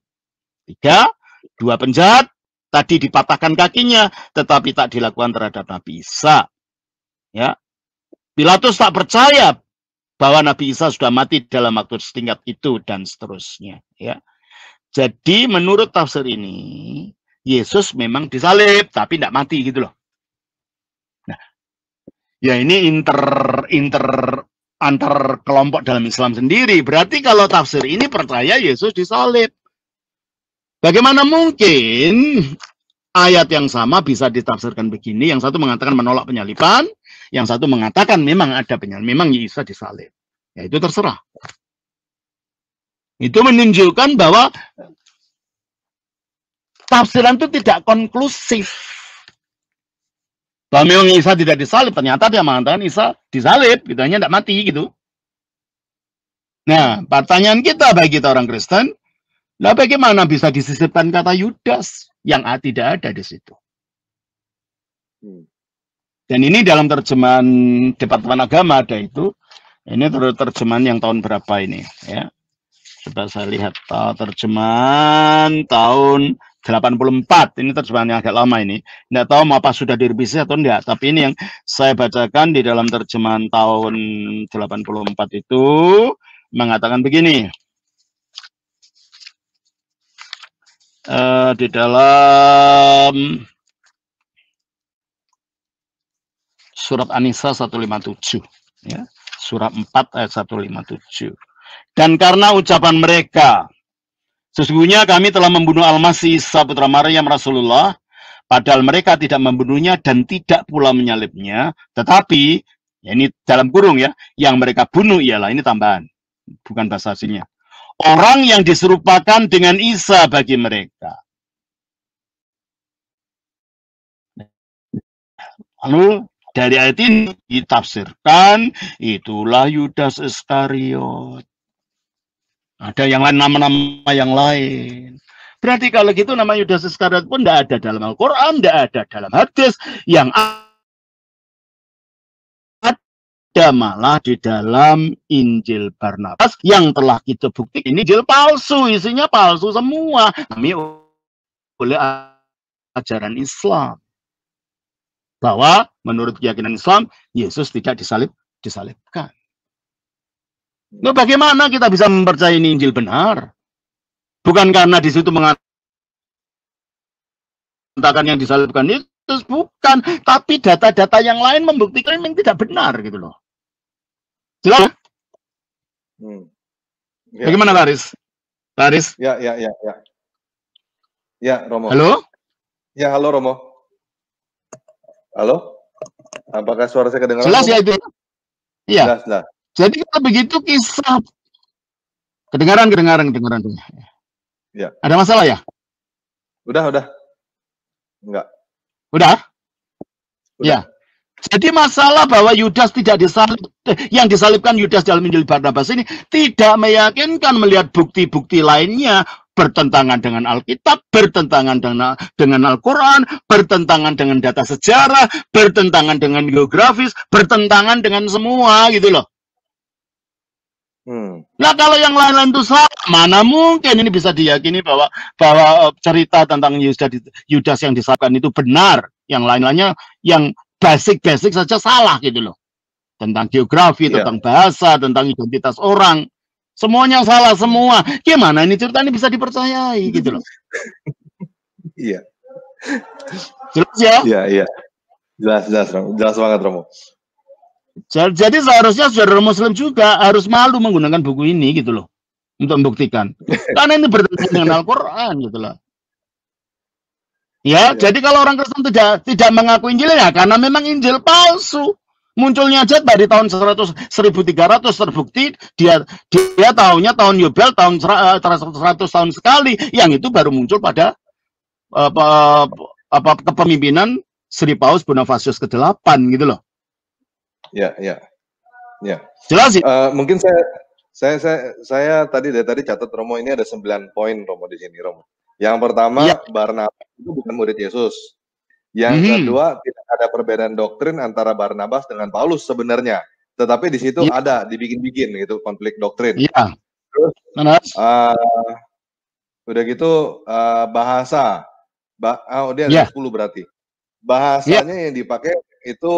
3. Dua penjahat tadi dipatahkan kakinya, tetapi tak dilakukan terhadap Nabi Isa. Ya. Pilatus tak percaya bahwa Nabi Isa sudah mati dalam waktu setingkat itu, dan seterusnya. Ya. Jadi menurut tafsir ini, Yesus memang disalib, tapi tidak mati gitu loh. Nah, ya ini antar kelompok dalam Islam sendiri. Berarti kalau tafsir ini percaya Yesus disalib. Bagaimana mungkin ayat yang sama bisa ditafsirkan begini? Yang satu mengatakan menolak penyaliban, yang satu mengatakan memang ada penyaliban, memang Yesus disalib. Ya itu terserah. Itu menunjukkan bahwa tafsiran itu tidak konklusif. Bahwa memang Isa tidak disalib, ternyata dia mengatakan Isa disalib, gitu, hanya tidak mati gitu. Nah, pertanyaan kita bagi kita orang Kristen, nah bagaimana bisa disisipkan kata Yudas yang tidak ada di situ? Dan ini dalam terjemahan Departemen Agama ada itu. Ini terjemahan yang tahun berapa ini? Ya, coba saya lihat terjemahan tahun 84. Ini terjemahannya agak lama ini. Nggak tahu apa sudah direvisi atau enggak. Tapi ini yang saya bacakan di dalam terjemahan tahun 84 itu mengatakan begini. Di dalam surat An-Nisa 157. Ya. Surat 4 ayat 157. Dan karena ucapan mereka, sesungguhnya kami telah membunuh Al-Masih Isa putra Maryam Rasulullah, padahal mereka tidak membunuhnya dan tidak pula menyalibnya, tetapi, ya ini dalam kurung ya, yang mereka bunuh ialah, ini tambahan, bukan bahasa aslinya, orang yang diserupakan dengan Isa bagi mereka. Lalu dari ayat ini ditafsirkan, itulah Yudas Iskariot. Ada yang lain, nama-nama yang lain. Berarti kalau gitu nama Yudas Iskariot pun tidak ada dalam Al-Quran, tidak ada dalam hadis. Yang ada malah di dalam Injil Barnabas yang telah kita buktikan. Ini Injil palsu, isinya palsu semua. Kami oleh ajaran Islam. Bahwa menurut keyakinan Islam, Yesus tidak disalibkan. Nah, bagaimana kita bisa mempercayai ini Injil benar? Bukan karena di situ mengatakan yang disalibkan Yesus, bukan. Tapi data-data yang lain membuktikan yang tidak benar gitu loh. Jelas? Ya. Bagaimana Taris? Taris? Ya, Romo. Halo? Ya, halo Romo. Halo? Apakah suara saya kedengaran? Jelas ya itu? Iya. Jelas. Jadi kalau begitu kisah kedengaran. Ya. Ada masalah ya? Udah. Enggak. Udah? Ya. Jadi masalah bahwa Yudas tidak disalib, yang disalibkan Yudas dalam Injil Barnabas ini tidak meyakinkan melihat bukti-bukti lainnya bertentangan dengan Alkitab, bertentangan dengan Al-Quran, bertentangan dengan data sejarah, bertentangan dengan geografis, bertentangan dengan semua gitu loh. Nah kalau yang lain-lain itu salah, mana mungkin ini bisa diyakini bahwa cerita tentang Yudas yang disalibkan itu benar, yang lain-lainnya yang basic saja salah gitu loh. Tentang geografi, tentang bahasa, tentang identitas orang, semuanya salah semua. Gimana ini cerita ini bisa dipercayai gitu loh? Iya. Jelas ya? Iya. Jelas banget Romo. Jadi seharusnya saudara Muslim juga harus malu menggunakan buku ini gitu loh untuk membuktikan. Karena ini bertentangan dengan Al-Quran gitu loh. Ya, jadi kalau orang Kristen tidak mengaku Injil ya karena memang Injil palsu. Munculnya aja dari tahun 1300 terbukti dia tahunya tahun Yobel tahun 100 tahun sekali, yang itu baru muncul pada kepemimpinan Sri Paus Bonifasius ke-8 gitu loh. Ya. Jelas ya? Mungkin saya tadi catat Romo, ini ada 9 poin Romo di sini Romo. Yang pertama, Barnabas itu bukan murid Yesus. Yang kedua, tidak ada perbedaan doktrin antara Barnabas dengan Paulus sebenarnya. Tetapi di situ ada dibikin-bikin gitu konflik doktrin. Iya. Terus udah gitu bahasa. Dia ada 10 berarti. Bahasanya yang dipakai itu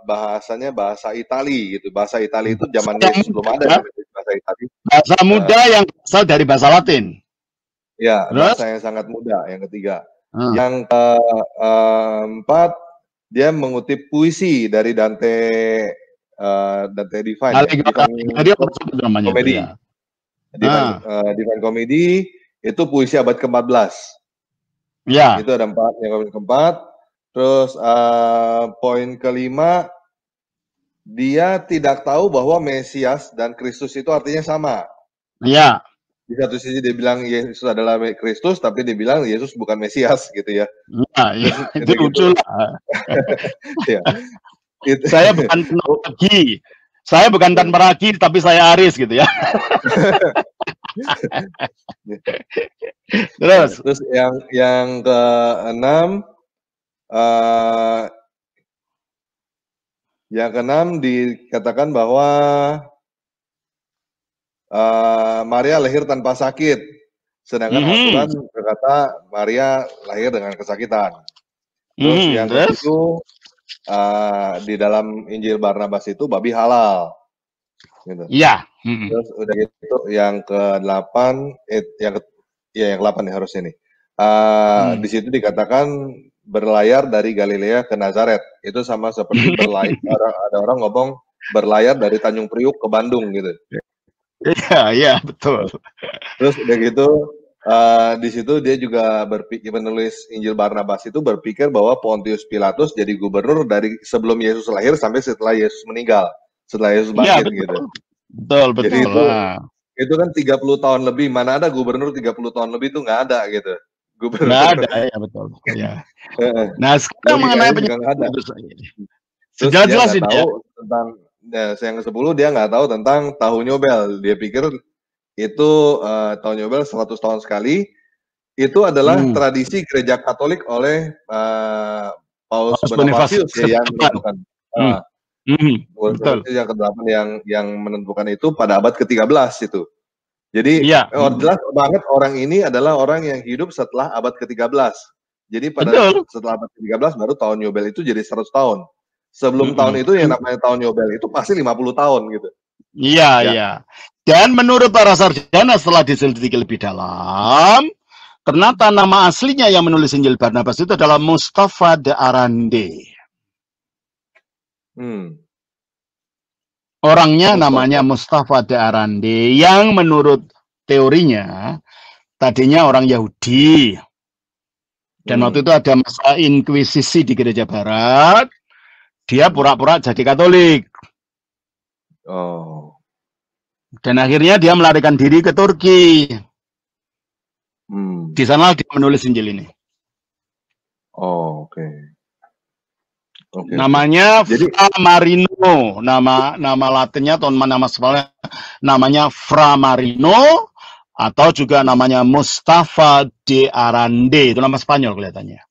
bahasanya bahasa Itali gitu. Bahasa Itali itu zaman Yesus belum ada bahasa Itali. Bahasa muda yang berasal dari bahasa Latin. Ya, bahasa yang sangat muda. Yang ketiga. Yang keempat, dia mengutip puisi dari Dante Divine. Komedi. Divine Comedy itu puisi abad ke-14. Ya. Itu ada 4, yang keempat. Terus poin kelima, dia tidak tahu bahwa Mesias dan Kristus itu artinya sama. Iya. Di satu sisi dia bilang Yesus adalah Kristus, tapi dia bilang Yesus bukan Mesias gitu ya. Nah, itu lucu lah. Ya. Saya bukan penagi. Saya bukan Tan Peragi, tapi saya Aris gitu ya. Terus yang keenam dikatakan bahwa Maria lahir tanpa sakit, Sedangkan Al-Quran berkata Maria lahir dengan kesakitan. Terus yang ketujuh, di dalam Injil Barnabas itu babi halal. Gitu. Iya. Terus udah gitu yang ke-8, yang ke-8 nih harusnya nih. Di situ dikatakan berlayar dari Galilea ke Nazaret. Itu sama seperti berlayar, ada orang ngomong berlayar dari Tanjung Priuk ke Bandung gitu. Iya, betul. Terus udah gitu, di situ dia juga menulis Injil Barnabas itu berpikir bahwa Pontius Pilatus jadi gubernur dari sebelum Yesus lahir sampai setelah Yesus meninggal, setelah Yesus bangkit gitu. Betul. Jadi itu kan 30 tahun lebih, mana ada gubernur 30 tahun lebih itu nggak ada gitu. Gubernur. Nggak ada, ya betul. Ya. Nah, sekarang mengenai penyebab itu jelas dia tahu tentang yang ke-10 dia nggak tahu tentang tahun Yobel. Dia pikir itu tahun Yobel 100 tahun sekali. Itu adalah tradisi gereja Katolik oleh Paus Bonifasius yang menentukan. Betul. Yang ke-8 yang menentukan itu pada abad ke-13 itu. Jadi jelas banget orang ini adalah orang yang hidup setelah abad ke-13. Jadi setelah abad ke-13 baru tahun Yobel itu jadi 100 tahun. Sebelum tahun itu yang namanya tahun Yobel itu pasti 50 tahun gitu. Iya. Dan menurut para sarjana setelah diselidiki lebih dalam, ternyata nama aslinya yang menulis Injil Barnabas itu adalah Mustafa de Arande. Orangnya namanya Mustafa de Arande, yang menurut teorinya tadinya orang Yahudi. Dan waktu itu ada masa inkuisisi di gereja barat, dia pura-pura jadi Katolik. Dan akhirnya dia melarikan diri ke Turki. Di sana dia menulis Injil ini. Namanya Fra Marino, nama Latinnya atau nama Spanyolnya namanya Fra Marino, atau juga namanya Mustafa de Arande, itu nama Spanyol kelihatannya.